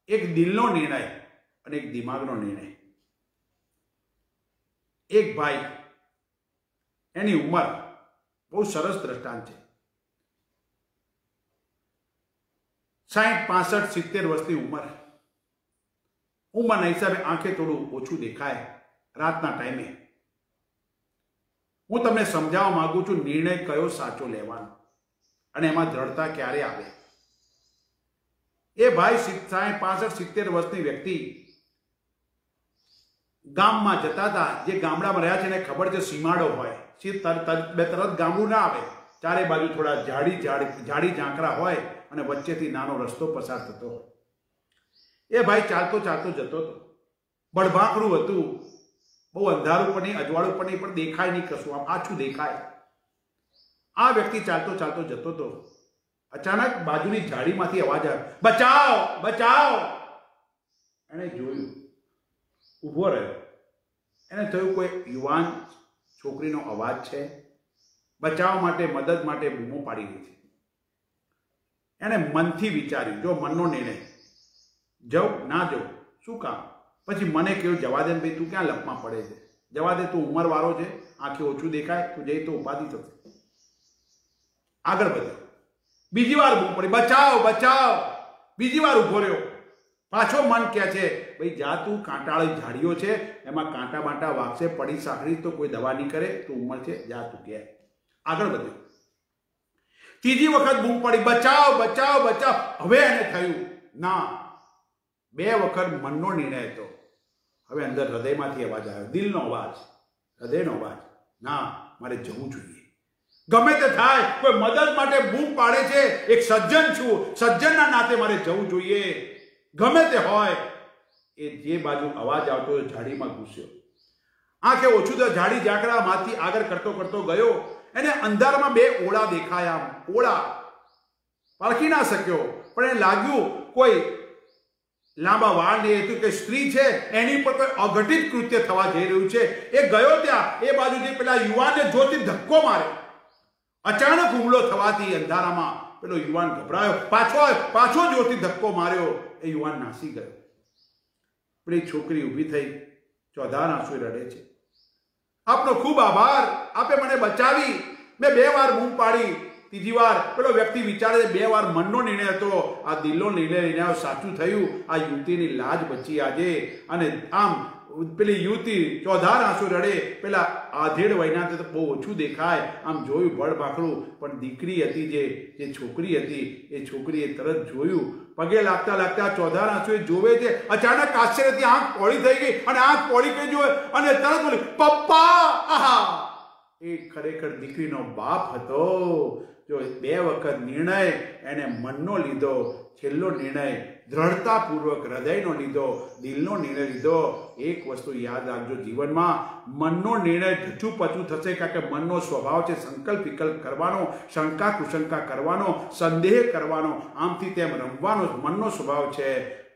Speaker 2: एक दिलनो निर्णय અને એક દિમાગનો નિર્ણય। એક ભાઈ, એની ઉંમર બહુ સરસ દ્રષ્ટાંત છે। 60, 65, 70 વર્ષની ઉંમર। ઉંમરના હિસાબે આંખે થોડું ઓછું દેખાય રાતના ટાઈમે। હું તમને સમજાવવા માંગુ છું નિર્ણય કયો સાચો લેવાનો અને એમાં દ્રઢતા ક્યારે આવે। એ ભાઈ 60, 65, 70 વર્ષની વ્યક્તિ ગામમાં જતા હતા। જે ગામડામાં રહ્યા છે એને ખબર છે સીમાડો હોય, તરત ગામડું ના આવે, ચારે બાજુ થોડા ઝાડી ઝાંકરા હોય અને વચ્ચેથી નાનો રસ્તો પસાર થતો હોય। એ ભાઈ ચાલતો ચાલતો જતો હતો। બળભાખરું હતું, બહુ અંધારું પણ નહીં, અજવાળું પણ નહીં, પણ દેખાય નહીં કશું, આમ આછું દેખાય। આ વ્યક્તિ ચાલતો ચાલતો જતો હતો। અચાનક બાજુની ઝાડીમાંથી અવાજ આવ્યો, બચાવ બચાવ। એણે જોયું, ઊભો રહ્યો। એને થયું કોઈ યુવાન છોકરીનો અવાજ છે, બચાવ માટે મદદ માટે બૂમો પાડી રહી છે। એણે મનથી વિચાર્યું, જો મનનો નિર્ણય, જાઉં ના જાઉં, શું કામ, પછી મને કહ્યું જવા દે ભાઈ, તું ક્યાં લપમાં પડે છે, જવા દે, તું ઉંમરવાળો છે, આંખે ઓછું દેખાય, તું જઈ તો ઉપાધિ થશે। આગળ વધ્યો, બીજી વાર બૂમ પડી, બચાવ બચાવ। બીજી વાર ઊભો રહ્યો, પાછો મન કહે છે ભાઈ જા, તું કાંટાળી ઝાડીઓ છે, એમાં કાંટા બાંટા વાગશે, પડી સાંકળી તો કોઈ દવા નહીં કરે, તું ઉંમર છે, જા તું કે। આગળ વધ્યો, ત્રીજી વખત બૂમ પડી, બચાવ બચાવ બચાવ। હવે એને થયું ના, બે વખત મનનો નિર્ણય હતો, હવે અંદર હૃદયમાંથી અવાજ આવ્યો, દિલનો અવાજ, હૃદયનો અવાજ, ના મારે જવું જોઈએ। ગમે તે થાય, કોઈ મદદ માટે બૂમ પાડે છે, એક સજ્જન છું, સજ્જનના નાતે મારે જવું જોઈએ। ગમે તે હોય, એ જે બાજુ અવાજ આવતો ઝાડીમાં ઘૂસ્યો। આંખે ઓછું તો ઝાડી ઝાકરામાંથી આગળ કરતો કરતો ગયો। એને અંધારામાં બે ઓળા દેખાયા। ઓળા પારખી ના શક્યો, પણ એને લાગ્યું કોઈ લાંબા વાળ ને હતું કે સ્ત્રી છે, એની પર કોઈ અઘટિત કૃત્ય થવા જઈ રહ્યું છે। એ ગયો ત્યાં, એ બાજુથી પેલા યુવાનને જોતી ધક્કો મારે। અચાનક હુમલો થવાથી અંધારામાં પેલો યુવાન ગભરાયો, પાછો જોરથી ધક્કો માર્યો, એ યુવાન નાસી ગયો. પેલી છોકરી ઊભી થઈ, ચોધાર આંસુએ રડે છે. આપનો ખૂબ આભાર, આપે મને બચાવી. મેં 2 વાર બૂમ પાડી, 3જી વાર પેલો વ્યક્તિ વિચારે 2 વાર મનનો નિર્ણય હતો, આ દિલનો નિર્ણય લઈને સાચું થયું. આ યુવતીની લાજ બચી આજે. અને આમ પેલી યુવતી ચોધાર આંસુ રડે. પેલા આધેડ વયના તો બહુ ઓછું દેખાય, આમ જોયું બળ ભાખડું, પણ દીકરી હતી, જે છોકરી હતી, એ છોકરીએ તરત જોયું. પગે લાગતા લાગતા ચોધાર આંસુએ જોવે છે. અચાનક આશ્ચર્યથી આંખ પોળી થઈ ગઈ, અને આંખ પોળી કરી જોવે અને તરત બોલી, પપ્પા. આહા, એ ખરેખર દીકરીનો બાપ હતો. જો 2 વખત નિર્ણય એને મનનો લીધો, છેલ્લો નિર્ણય દ્રઢતાપૂર્વક હૃદયનો લીધો, દિલનો નિર્ણય લીધો. એક વસ્તુ યાદ રાખજો, જીવનમાં મનનો નિર્ણય ઢચુપચું થશે, કારણ કે મનનો સ્વભાવ છે સંકલ્પ વિકલ્પ કરવાનો, શંકા કુશંકા કરવાનો, સંદેહ કરવાનો, આમથી તેમ રમવાનો મનનો સ્વભાવ છે.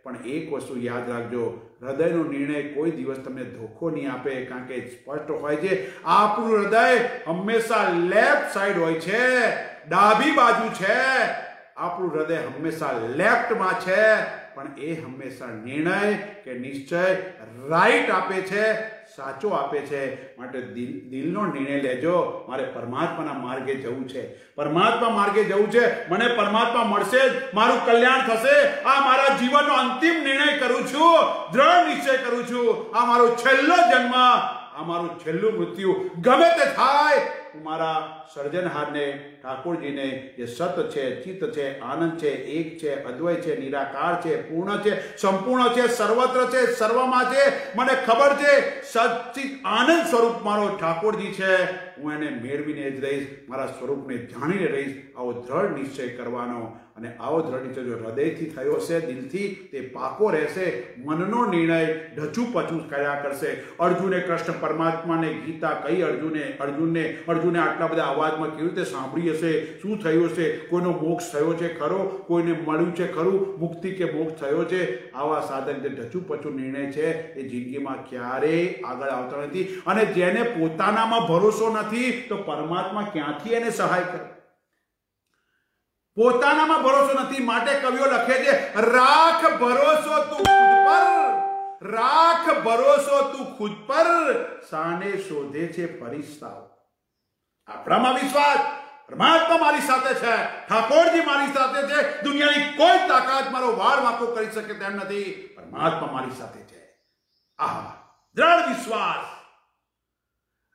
Speaker 2: પણ એક વસ્તુ યાદ રાખજો, હૃદયનો નિર્ણય કોઈ દિવસ તમને ધોખો નહીં આપે, કારણ કે સ્પષ્ટ હોય છે આપણું હૃદય હંમેશા લેફ્ટ સાઈડ હોય છે, ડાબી બાજુ છે. આપણું હૃદય હંમેશા લેફ્ટમાં છે, પણ એ હંમેશા નિર્ણય કે નિશ્ચય રાઈટ આપે છે, સાચો આપે છે. માટે દિલનો નિર્ણય લેજો, મારે પરમાત્માના માર્ગે જવું છે, પરમાત્મા માર્ગે જવું છે, મને પરમાત્મા મળશે જ, મારું કલ્યાણ થશે. આ મારા જીવનનો અંતિમ નિર્ણય કરું છું, દ્રઢ નિશ્ચય કરું છું. આ મારો છેલ્લો જન્મ, આ મારું છેલ્લું મૃત્યુ, ગમે તે થાય, હું મારા સર્જનહારને, ઠાકોરજીને, જે સત છે, ચિત્ત છે, આનંદ છે, એક છે, અદ્વૈત છે, નિરાકાર છે, પૂર્ણ છે, સંપૂર્ણ છે, સર્વત્ર છે, સર્વમાં છે, મને ખબર છે સચ્ચિત આનંદ સ્વરૂપ મારો ઠાકોરજી છે. હું એને મેળવીને જ રહીશ, મારા સ્વરૂપને જાણીને રહીશ. આવો દ્રઢ નિશ્ચય કરવાનો, અને આવો દ્રઢ નિશ્ચય જો હૃદયથી થયો હશે, દિલથી, તે પાકો રહેશે. મનનો નિર્ણય ઢચુપચું કર્યા કરશે. અર્જુને કૃષ્ણ પરમાત્માને ગીતા કહી, અર્જુને આટલા બધા અવાજમાં કેવી રીતે સાંભળી હશે, શું થયું હશે, કોઈનો મોક્ષ થયો છે ખરો, કોઈને મળ્યું છે ખરું, મુક્તિ કે મોક્ષ થયો છે. આવા સાધન જે ઢચુપચું નિર્ણય છે, એ જિંદગીમાં ક્યારેય આગળ આવતા નથી. અને જેને પોતાનામાં ભરોસો નથી, તો પરમાત્મા ક્યાંથી એને સહાય કરે? પોતાનામાં ભરોસો નથી, માટે કવિઓ લખે છે, રાખ ભરોસો તું ખુદ પર, રાખ ભરોસો તું ખુદ પર, સાને શોધે છે ફરિશ્તાઓ. આપણામાં વિશ્વાસ, પરમાત્મા મારી સાથે છે, ઠાકોરજી મારી સાથે છે, દુનિયાની કોઈ તાકાત મારો વાળ વાંકો કરી શકે તેમ નથી. પરમાત્મા મારી સાથે છે. આહા, દ્રઢ વિશ્વાસ.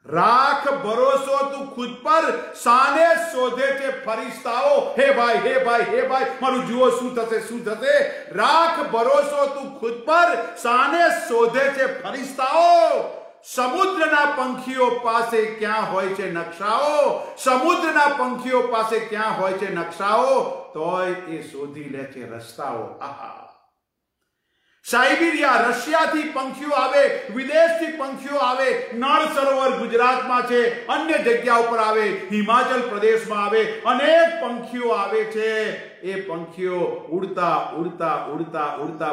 Speaker 2: રાખ ભરોસો તું ખુદ પર, સાને શોધે છે ફરિશ્તાઓ. હે ભાઈ, હે ભાઈ, હે ભાઈ, મારું જુઓ શું થશે, શું થશે. રાખ ભરોસો તું ખુદ પર, સાને શોધે છે ફરિશ્તાઓ. સમુદ્રના પંખીઓ પાસે ક્યાં હોય છે નકશાઓ, સમુદ્રના પંખીઓ પાસે ક્યાં હોય છે નકશાઓ, તોય એ શોધી લે છે રસ્તાઓ. આહા, સાઇબિરિયા, રશિયાથી પંખીઓ આવે, વિદેશથી પંખીઓ આવે, નળ સરોવર ગુજરાતમાં છે, અન્ય જગ્યા ઉપર આવે, હિમાચલ પ્રદેશમાં આવે, અનેક પંખીઓ આવે છે. એ પંખીઓ ઉડતા ઉડતા ઉડતા ઉડતા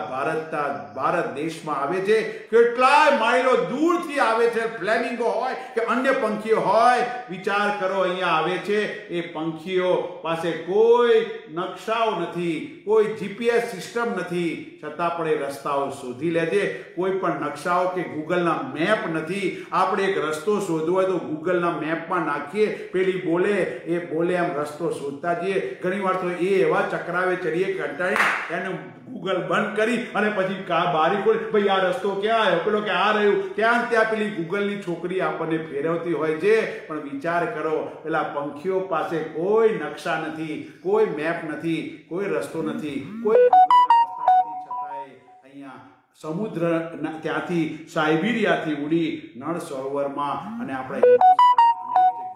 Speaker 2: ભારત દેશમાં આવે છે. કેટલાય માઇલો દૂરથી આવે છે. ફ્લેમિંગો હોય કે અન્ય પંખીઓ હોય, વિચાર કરો, અહીંયા આવે છે. એ પંખીઓ પાસે કોઈ નકશાઓ નથી, કોઈ જીપીએસ સિસ્ટમ નથી, છતાં પણ એ રસ્તાઓ શોધી લે છે. કોઈ પણ નકશાઓ કે ગૂગલના મેપ નથી. આપણે એક રસ્તો શોધવો હોય તો ગૂગલના મેપમાં નાખીએ, પેલી બોલે, એ બોલે એમ રસ્તો શોધતા જઈએ. ઘણી વાર તો એ એવા ચક્રાવે ચડીએ કંટાળી એને ગૂગલ બંધ કરી અને પછી બારી ખોલી, ભાઈ આ રસ્તો ક્યાં આવ્યો, પેલો કે આ રહ્યું, ત્યાં પેલી ગૂગલની છોકરી આપણને ફેરવતી હોય છે. પણ વિચાર કરો, પેલા પંખીઓ પાસે કોઈ નકશા નથી, કોઈ મેપ નથી, કોઈ રસ્તો નથી, કોઈ અહીંયા સમુદ્ર ત્યાંથી સાઇબિરિયાથી ઉડી નળ સરોવરમાં અને આપણા જગ્યા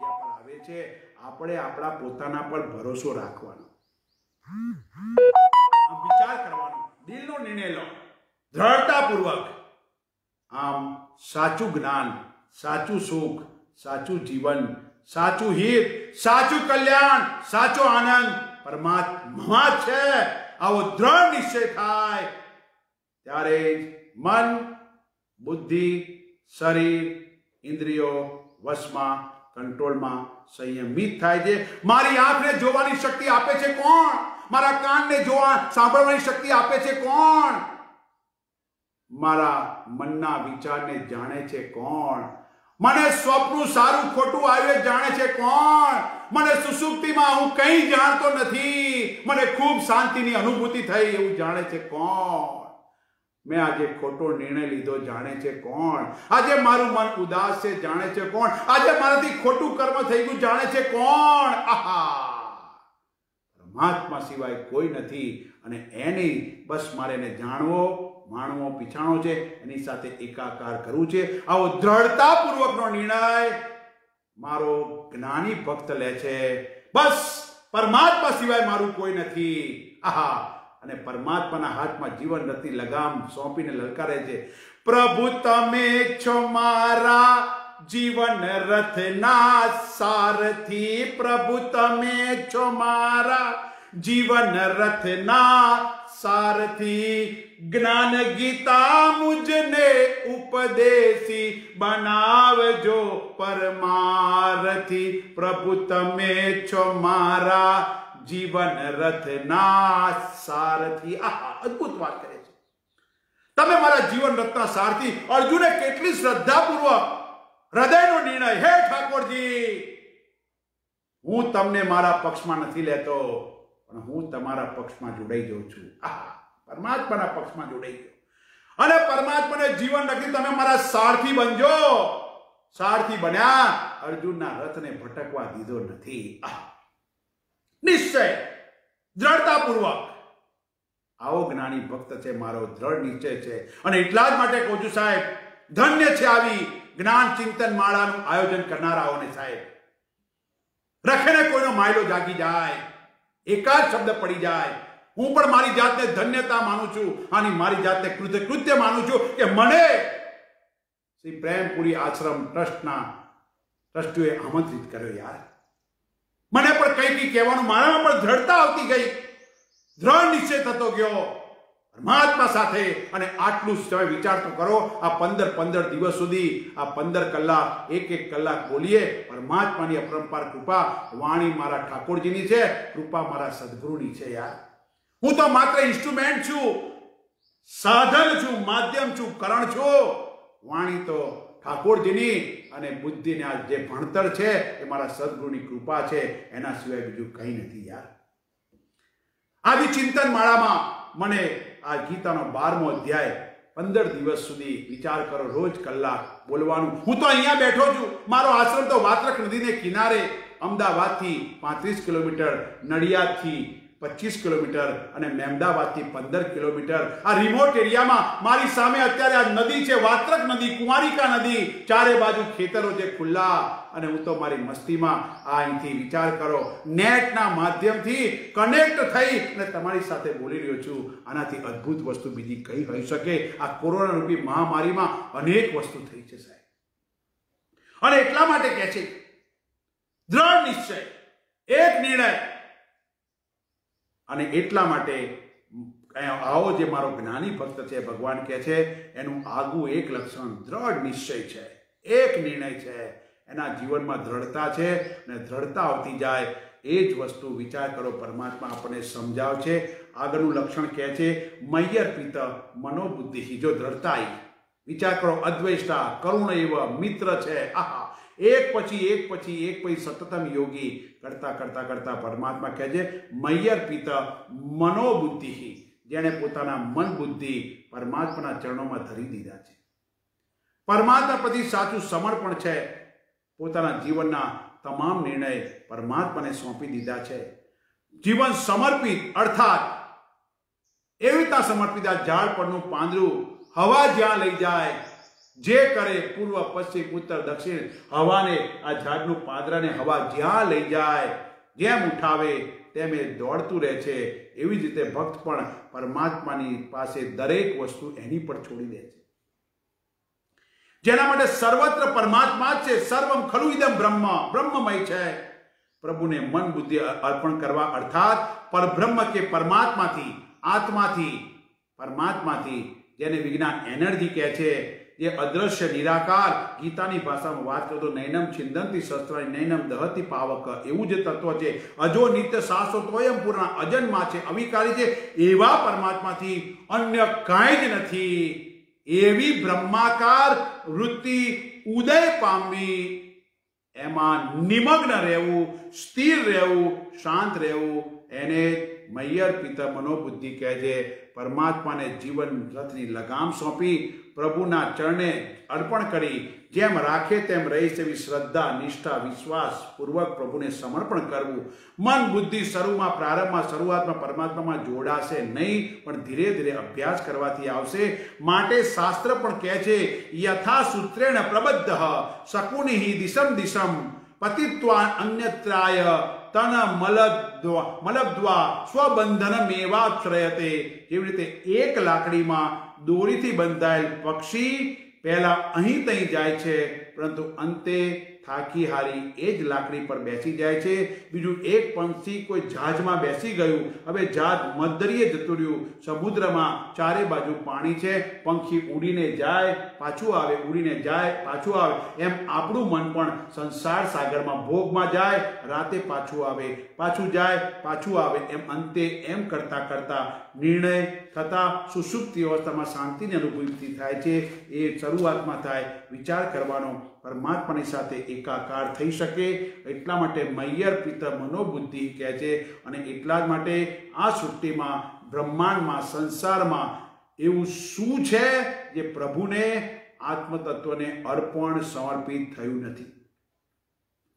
Speaker 2: પર આવે છે. આપણે આપણા પોતાના પર ભરોસો રાખવાનો, વિચાર કરવાનો, દિલનો નિર્ણય લો દ્રઢતાપૂર્વક. આમ સાચું જ્ઞાન, સાચું સુખ, સાચું જીવન, સાચું હિત, સાચું કલ્યાણ, સાચો આનંદ પરમાત્મા છે. આવો દ્રઢ નિશ્ચય થાય ત્યારે મન, બુદ્ધિ, શરીર, ઇન્દ્રિયો વશમાં, કંટ્રોલમાં સંયમિત થાય છે. મારી આંખને જોવાની શક્તિ આપે છે કોણ? મારા કાનને સાંભળવાની શક્તિ આપે છે કોણ? મારા મનના વિચારને જાણે છે કોણ? મને સ્વપ્ન સારું ખોટું આવે જાણે છે કોણ? મને સુસુપ્તિમાં હું કંઈ જાણતો નથી, મને ખૂબ શાંતિની અનુભૂતિ થઈ એવું જાણે છે કોણ? મેં આજે ખોટો નિર્ણય લીધો જાણે છે કોણ? આજે મારું મન ઉદાસ છે જાણે છે કોણ? આજે મારાથી ખોટું કર્મ થઈ ગયું જાણે છે કોણ? આહા, પરમાત્મા સિવાય કોઈ નથી અને એની બસ મારે એને જાણવો, માણવો, પીછાણો છે, એની સાથે એકાકાર કરવું છે. આવો દ્રઢતાપૂર્વકનો નિર્ણય મારો જ્ઞાની ભક્ત લે છે. બસ પરમાત્મા સિવાય મારું કોઈ નથી. આહા, અને પરમાત્માના હાથમાં જીવન રથની લગામ સોંપીને લલકારે છે, પ્રભુ તમે છો મારા જીવન રથના સારથી, પ્રભુ તમે છો મારા જીવન રથના સારથી, જ્ઞાન ગીતા મુજને ઉપદેશી બનાવજો પરમારથી, પ્રભુ તમે છો મારા જીવન રથના સારથી. આહા, અદ્ભુત વાત કરે છે. તમે મારા જીવન રથના સારથી. અર્જુને કેટલી શ્રદ્ધાપૂર્વક હૃદયનો નિર્ણય, હે ઠાકોરજી, હું તમને મારા પક્ષમાં નથી લેતો, પણ હું તમારા પક્ષમાં જોડાઈ જાઉં છું. આહા, પરમાત્માના પક્ષમાં જોડાઈ ગયો અને પરમાત્માને જીવન રાખી તમે મારા સારથી બનજો. સારથી બન્યા, અર્જુનના રથને ભટકવા દીધો નથી. આહા, નિશ્ચય, દ્રઢતાપૂર્વક. આવો જ્ઞાની ભક્ત છે મારો, દ્રઢ નિશ્ચય છે. અને એટલા જ માટે કહું છું સાહેબ, ધન્ય છે આવી જ્ઞાન ચિંતન માળાનું આયોજન કરનારાઓને સાહેબ. રખેને કોઈનો માયલો જાગી જાય, એકાદ શબ્દ પડી જાય. હું પણ મારી જાતને ધન્યતા માનું છું અને મારી જાતને કૃત્ય માનું છું કે મને શ્રી પ્રેમપુરી આશ્રમ ટ્રસ્ટીઓએ આમંત્રિત કર્યો. યાર, મને પણ કંઈક કહેવાનું, મારામાં પણ દ્રઢતા આવતી ગઈ, દ્રઢ નિશ્ચય થતો ગયો પરમાત્મા સાથે. અને આટલું સમય વિચાર તો કરો, આ 15 દિવસ સુધી આ 15 કલાક, એક કલાક બોલીએ. પરમાત્માની અપરંપાર કૃપા, વાણી મારા ઠાકોરજીની છે, કૃપા મારા સદગુરુની છે. યાર, હું તો માત્ર ઇન્સ્ટ્રુમેન્ટ છું, સાધન છું, માધ્યમ છું, કરણ છું. વાણી તો ઠાકોરજીની અને બુદ્ધિને આ જે ભણતર છે એ મારા સદગુરુની કૃપા છે, એના સિવાય બીજું કંઈ નથી. યાર, આવી ચિંતન માળામાં મને આ ગીતાનો 12મો અધ્યાય 15 દિવસ સુધી વિચાર કરો, રોજ કલાક બોલવાનું. હું તો અહીંયા બેઠો છું, મારો આશ્રમ તો વાત્રક નદીને કિનારે, અમદાવાદથી 35 કિલોમીટર, નડિયાદથી 25 કિલોમીટર અને મહેમદાવાદથી 15 કિલોમીટર. આ રિમોટ એરિયામાં મારી સામે અત્યારે આ નદી છે, વાત્રક નદી, કુમારિકા નદી, ચારે બાજુ ખેતરો છે ખુલ્લા. અને હું તો મારી મસ્તીમાં અહીંથી વિચાર કરો, નેટના માધ્યમથી કનેક્ટ થઈ અને તમારી સાથે બોલી રહ્યો છું. આનાથી અદ્ભુત વસ્તુ બીજી કઈ હોઈ શકે? આ કોરોના રૂપી મહામારીમાં અનેક વસ્તુ થઈ છે સાહેબ. અને એટલા માટે કહે છે દ્રઢ નિશ્ચય, એક નિર્ણય. અને એટલા માટે આવો જે મારો જ્ઞાની ભક્ત છે, ભગવાન કહે છે એનું આગવું એક લક્ષણ દ્રઢ નિશ્ચય છે, એક નિર્ણય છે. એના જીવનમાં દ્રઢતા છે અને દ્રઢતા આવતી જાય એ જ વસ્તુ વિચાર કરો પરમાત્મા આપણને સમજાવ છે. આગળનું લક્ષણ કહે છે મય્યર્પિત મનોબુદ્ધિ. જો દ્રઢતા આવી, વિચાર કરો, અદ્વૈષ્ટા કરુણ એવ મિત્ર છે. આહા, એક પછી સતતમ યોગી કરતા કરતા કરતા પરમાત્મા કહે છે મય્યર્પિત મનોબુદ્ધિ, જેણે પોતાના મન બુદ્ધિ પરમાત્માના ચરણોમાં ધરી દીધા છે. પરમાત્મા પ્રતિ સાચું સમર્પણ છે, પોતાના જીવનના તમામ નિર્ણય પરમાત્માને સોંપી દીધા છે. જીવન સમર્પિત અર્થાત એવી રીતના સમર્પિત, આ ઝાડ પરનું પાંદડું હવા જ્યાં લઈ જાય, જે કરે પૂર્વ પશ્ચિમ ઉત્તર દક્ષિણ, હવાને, આ ઝાડનું પાંદડાને હવા જ્યાં લઈ જાય, જેમ ઉઠાવે તેમ એ દોડતું રહે છે. એવી જ રીતે ભક્ત પણ પરમાત્માની પાસે દરેક વસ્તુ એની પર છોડી દે છે, જેના માટે સર્વત્ર પરમાત્મા જ છે. સર્વમ ખલુ ઇદમ બ્રહ્મ, બ્રહ્મમય છે. પ્રભુને મન બુદ્ધિ અર્પણ કરવા અર્થાત પરબ્રહ્મ કે પરમાત્માથી, આત્માથી, પરમાત્માથી, જેને વિજ્ઞાન એનર્જી કહે છે, જે અદ્રશ્ય નિરાકાર, ગીતાની ભાષામાં વાત કરો તો નૈનમ છિંદંતી શસ્ત્રાણી નૈનમ દહતી પાવક, એવું જે તત્વ છે, અજો નિત્ય શાશ્વત સ્વયં પૂર્ણ, અજન્મા છે, અવિકારી છે, એવા પરમાત્માથી અન્ય કાંઈ જ નથી. એવી બ્રહ્માકાર વૃત્તિ ઉદય પામવી, એમાં નિમગ્ન રહેવું, સ્થિર રહેવું, શાંત રહેવું, એને મય્યર પિતા મનોબુદ્ધિ કહે છે. પરમાત્માને જીવન રથની લગામ સોંપી પ્રભુના ચરણે અર્પણ કરી જેમ રાખે તેમ રહીશ એવી શ્રદ્ધા, નિષ્ઠા, વિશ્વાસ પૂર્વક પ્રભુને સમર્પણ કરવું. મન બુદ્ધિ પ્રારંભમાં શરૂઆતમાં પરમાત્મામાં જોડાશે નહીં, પણ ધીરે ધીરે અભ્યાસ કરવાથી આવશે. માટે શાસ્ત્ર પણ કહે છે, યથા સૂત્રેણ પ્રબદ્ધ શકુનિ દિશમ દિશમ પતિત્વા અન્યત્રાય તન મલબ્દ્વા સ્વબંધનમેવાશ્રયતે. જેવી રીતે એક લાકડીમાં દોરીથી બંધાયેલ પક્ષી પહેલા અહીં તહીં જાય છે, પરંતુ અંતે થાકી હારી એ જ લાકડી પર બેસી જાય છે. બીજું એક પંક્ષી કોઈ જહાજમાં બેસી ગયું, હવે જહાજ મધદરિયે જતું રહ્યું, સમુદ્રમાં ચારે બાજુ પાણી છે, પંખી ઉડીને જાય પાછું આવે, ઉડીને જાય પાછું આવે. એમ આપણું મન પણ સંસાર સાગરમાં ભોગમાં જાય, રાતે પાછું આવે, પાછું જાય પાછું આવે, એમ અંતે એમ કરતા કરતા નિર્ણય થતા સુષુપ્તિ અવસ્થામાં શાંતિની અનુભૂતિ થાય છે. એ શરૂઆતમાં થાય. વિચાર કરવાનો, પરમાત્માની સાથે એકાકાર થઈ શકે. એટલા માટે મય્યર પિતા મનોબુદ્ધિ કહે છે. અને એટલા જ માટે આ સૃષ્ટિમાં, બ્રહ્માંડમાં, સંસારમાં એવું શું છે જે પ્રભુને, આત્મતત્વને અર્પણ સમર્પિત થયું નથી?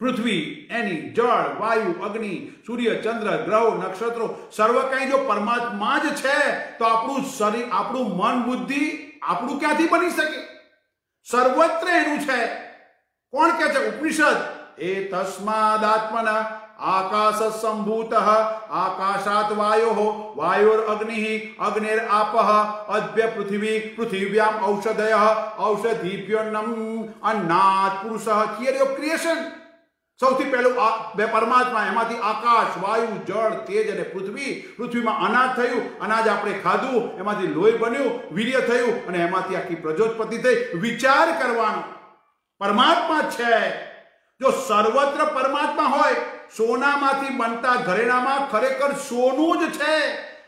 Speaker 2: પૃથ્વી, એની જળ, વાયુ, અગ્નિ, સૂર્ય, ચંદ્ર, ગ્રહો, નક્ષત્રો, સર્વ કંઈ જો પરમાત્મા જ છે, તો આપણું શરીર, આપણું મન, બુદ્ધિ આપણું ક્યાંથી બની શકે? સર્વત્ર એનું છે. કોણ કહે છે? ઉપનિષદ. એ તસ્માદાત્મના આકાશ સંભૂત આકાશાત વાયો વાયોર અગ્નિ અગ્નિર આપઃ અદ્ય પૃથ્વી પૃથિવ્યામ ઔષધય ઔષધિભ્યોન્નમ અન્નાત પુરુષ. Theory of creation. સૌથી પહેલું પરમાત્મા, એમાંથી આકાશ, વાયુ, જળ, તેજ અને પૃથ્વી. પૃથ્વીમાં અનાજ થયું, અનાજ આપણે ખાધું, એમાંથી લોહી બન્યું, વીર્ય થયું, અને એમાંથી આખી પ્રજોત્પત્તિ થઈ. વિચાર કરવાનો, પરમાત્મા છે. જો સર્વત્ર પરમાત્મા હોય, સોનામાંથી બનતા ઘરેણામાં ખરેખર સોનું જ છે.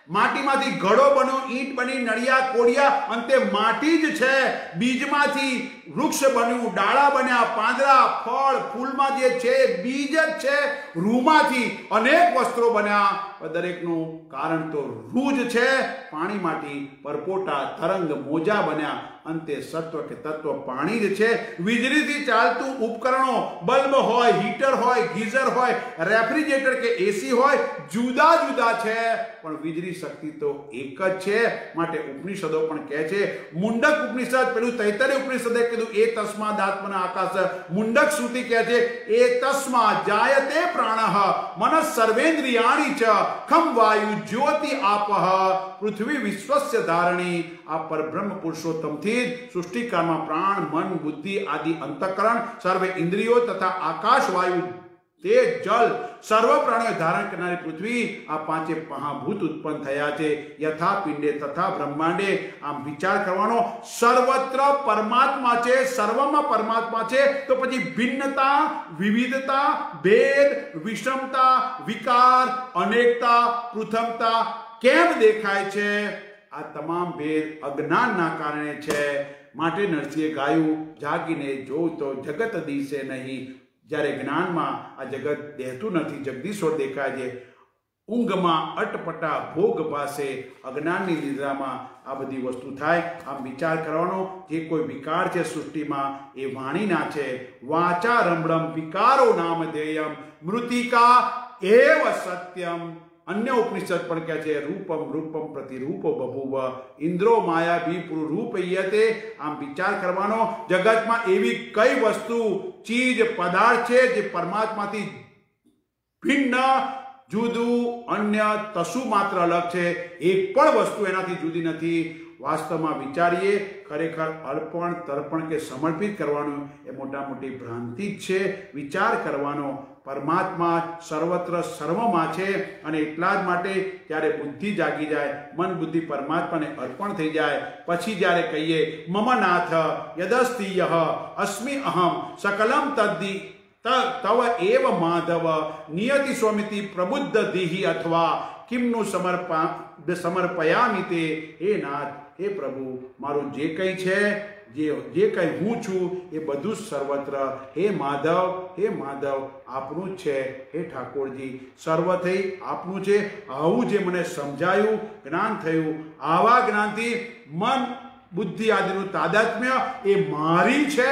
Speaker 2: માટીમાંથી ઘડો બન્યો, ઈંટ બની, નળિયા, કોડિયા, અંતે માટી જ છે. બીજમાંથી વૃક્ષ બન્યું, ડાળા બન્યા, પાંદડા, ફળ, ફૂલમાં જે છે બીજ જ છે. રૂમાંથી અનેક વસ્ત્રો બન્યા, દરેકનું કારણ તો રૂ જ છે. પાણીમાંથી પરપોટા, તરંગ, મોજા બન્યા, અંતે સત્વ કે તત્વ પાણી જ છે. વીજળીથી ચાલતું ઉપકરણો, બલ્બ હોય, હીટર હોય, ગીઝર હોય, રેફ્રિજરેટર કે એસી હોય, જુદા જુદા છે, પણ વીજળી શક્તિ તો એક જ છે. માટે ઉપનિષદો પણ કહે છે, મુંડક ઉપનિષદ, પેલું તૈત્તરીય ઉપનિષદે કીધું એ તસ્માદાત્મના આકાશ. મુંડક શ્રુતિ કહે છે એ તસ્મા જાયતે પ્રાણઃ મનઃ સર્વેન્દ્રિયાણિ ચ ખમ વાયુ જ્યોતિ આપઃ પૃથ્વી વિશ્વસ્ય ધારણી. આ પરબ્રહ્મ પુરુષોત્તમથી જ સૃષ્ટિકાળમાં પ્રાણ, મન, બુદ્ધિ આદિ અંતઃકરણ, સર્વે ઇન્દ્રિયો તથા આકાશ, વાયુ, તેજ, જલ, સર્વ પ્રાણીઓ ધારણ કરનારી પૃથ્વી, આ પાંચે મહાભૂત ઉત્પન્ન થયા છે. યથા પિંડે તથા બ્રહ્માંડે. આમ વિચાર કરવાનો, સર્વત્ર પરમાત્મા છે, સર્વમાં પરમાત્મા છે, તો પછી ભિન્નતા, વિવિધતા, ભેદ, વિષમતા, વિકાર, અનેકતા, પૃથમતા કેમ દેખાય છે? આ તમામ ભેદ અજ્ઞાનના કારણે છે. માટે નરસિંહે ગાયું, જાગીને જોઉં તો જગત દિશે નહીં. જ્યારે જ્ઞાનમાં આ જગત દેહતું નથી, જગદીશ્વર દેખાય છે. ઊંઘમાં અટપટા ભોગ પાસે, અજ્ઞાનની નિદ્રામાં આ બધી વસ્તુ થાય. આમ વિચાર કરવાનો, જે કોઈ વિકાર છે સૃષ્ટિમાં એ વાણીના છે. વાચા રમણમ વિકારો નામ ધેયમ મૃતિકા એવ સત્યમ. અન્ય ઉપનિષદ પણ કહે છે રૂપમ રૂપમ પ્રતિરૂપો બભુવ ઇન્દ્રો માયા ભી રૂપયતે. આમ વિચાર કરવાનો, જગતમાં એવી કઈ વસ્તુ, ચીજ, પદાર્થ છે જે પરમાત્માથી ભિન્ન, જુદું, અન્ય, તસુ માત્ર અલગ છે? એક પણ વસ્તુ એનાથી જુદી નથી. વાસ્તવમાં વિચારીએ, ખરેખર અર્પણ, તર્પણ કે સમર્પિત કરવાનું એ મોટા મોટી ભ્રાંતિ જ છે. વિચાર કરવાનો, પરમાત્મા સર્વત્ર સર્વમાં છે અને એટલા જ માટે જ્યારે બુદ્ધિ જાગી જાય, મન બુદ્ધિ પરમાત્માને અર્પણ થઈ જાય, પછી જ્યારે કહીએ મમ નાથ યદસ્તિ યહ અસ્મિ અહમ સકલમ તદ્ધિ તવ એવ માધવ નિયતિ સ્વમિતિ પ્રબુદ્ધ ધીહિ અથવા કિમનું સમર્પયામિ તે. હે નાથ, હે પ્રભુ, મારું જે કંઈ છે, જે કંઈ હું છું એ બધું જ સર્વત્ર હે માધવ આપનું જ છે. હે ઠાકોરજી, સર્વ થઈ આપનું છે. આવું જે મને સમજાયું, જ્ઞાન થયું, આવા જ્ઞાનથી મન બુદ્ધિ આદિનું તાદાત્મ્ય એ મારી છે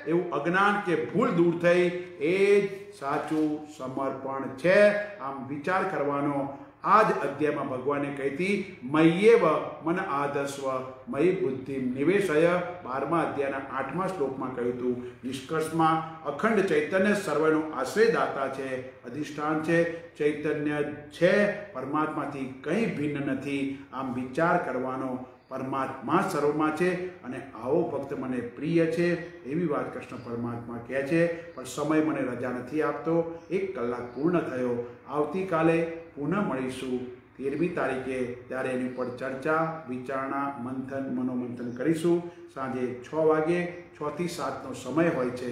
Speaker 2: એવું અજ્ઞાન કે ભૂલ દૂર થઈ. એ જ સાચું સમર્પણ છે. આમ વિચાર કરવાનો. આ જ અધ્યાયમાં ભગવાને કહીતી મય્યેવ મન આદસ્વ મયી બુદ્ધિ નિવેશય. 12મા અધ્યાયના 8મા શ્લોકમાં કહ્યું હતું. નિષ્કર્ષમાં અખંડ ચૈતન્ય સર્વનું આશ્રયદાતા છે, અધિષ્ઠાન છે, ચૈતન્ય છે, પરમાત્માથી કંઈ ભિન્ન નથી. આમ વિચાર કરવાનો. પરમાત્મા સર્વમાં છે અને આવો ભક્ત મને પ્રિય છે એવી વાત કૃષ્ણ પરમાત્મા કહે છે. પણ સમય મને રજા નથી આપતો. 1 કલાક પૂર્ણ થયો. આવતીકાલે પુનઃ મળીશું 13મી તારીખે. ત્યારે એની પર ચર્ચા, વિચારણા, મંથન, મનોમંથન કરીશું. સાંજે 6 વાગે 6 થી 7નો સમય હોય છે.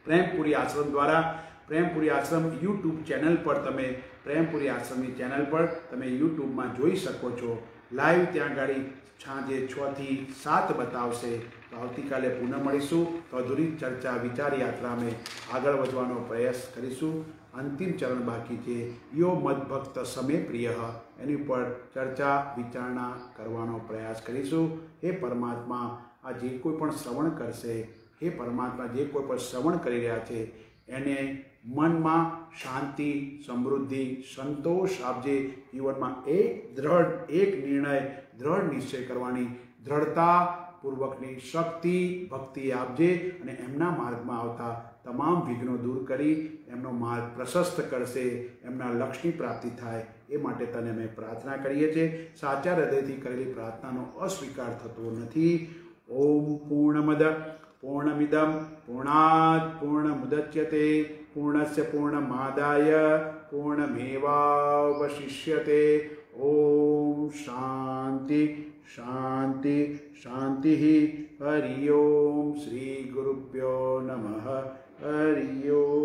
Speaker 2: પ્રેમપુરી આશ્રમ દ્વારા પ્રેમપુરી આશ્રમ યુટ્યુબ ચેનલ પર તમે પ્રેમપુરી આશ્રમની ચેનલ પર તમે યુટ્યુબમાં જોઈ શકો છો. લાઈવ ત્યાં ગાડી સાંજે 6 થી 7 બતાવશે. તો આવતીકાલે પુનઃ મળીશું. તો અધૂરી ચર્ચા, વિચાર યાત્રા અમે આગળ વધવાનો પ્રયાસ કરીશું. અંતિમ ચરણ બાકી છે. યો મદભક્ત સમે પ્રિય, એની ઉપર ચર્ચા, વિચારણા કરવાનો પ્રયાસ કરીશું. હે પરમાત્મા, આ જે કોઈ પણ શ્રવણ કરશે, હે પરમાત્મા, જે કોઈ પણ શ્રવણ કરી રહ્યા છે એને મનમાં શાંતિ, સમૃદ્ધિ, સંતોષ આપજે. જીવનમાં એક નિર્ણય, દ્રઢ નિશ્ચય કરવાની દ્રઢતાપૂર્વકની શક્તિ, ભક્તિ આપજે અને એમના માર્ગમાં આવતા તમામ વિઘ્નો દૂર કરી એમનો માર્ગ પ્રશસ્ત કરશે, એમના લક્ષ્યની પ્રાપ્તિ થાય એ માટે તને અમે પ્રાર્થના કરીએ છીએ. સાચા હૃદયથી કરેલી પ્રાર્થનાનો અસ્વીકાર થતો નથી. ઓમ પૂર્ણમદ પૂર્ણમિદમ પૂર્ણાત પૂર્ણમુદચ્યતે પૂર્ણસ્ય પૂર્ણમાદાય પૂર્ણમેવાવશિષ્યતે. ઓમ શાંતિ શાંતિ શાંતિ. હરિ ઓમ. શ્રી ગુરુભ્યો નમઃ. હરિ ઓમ.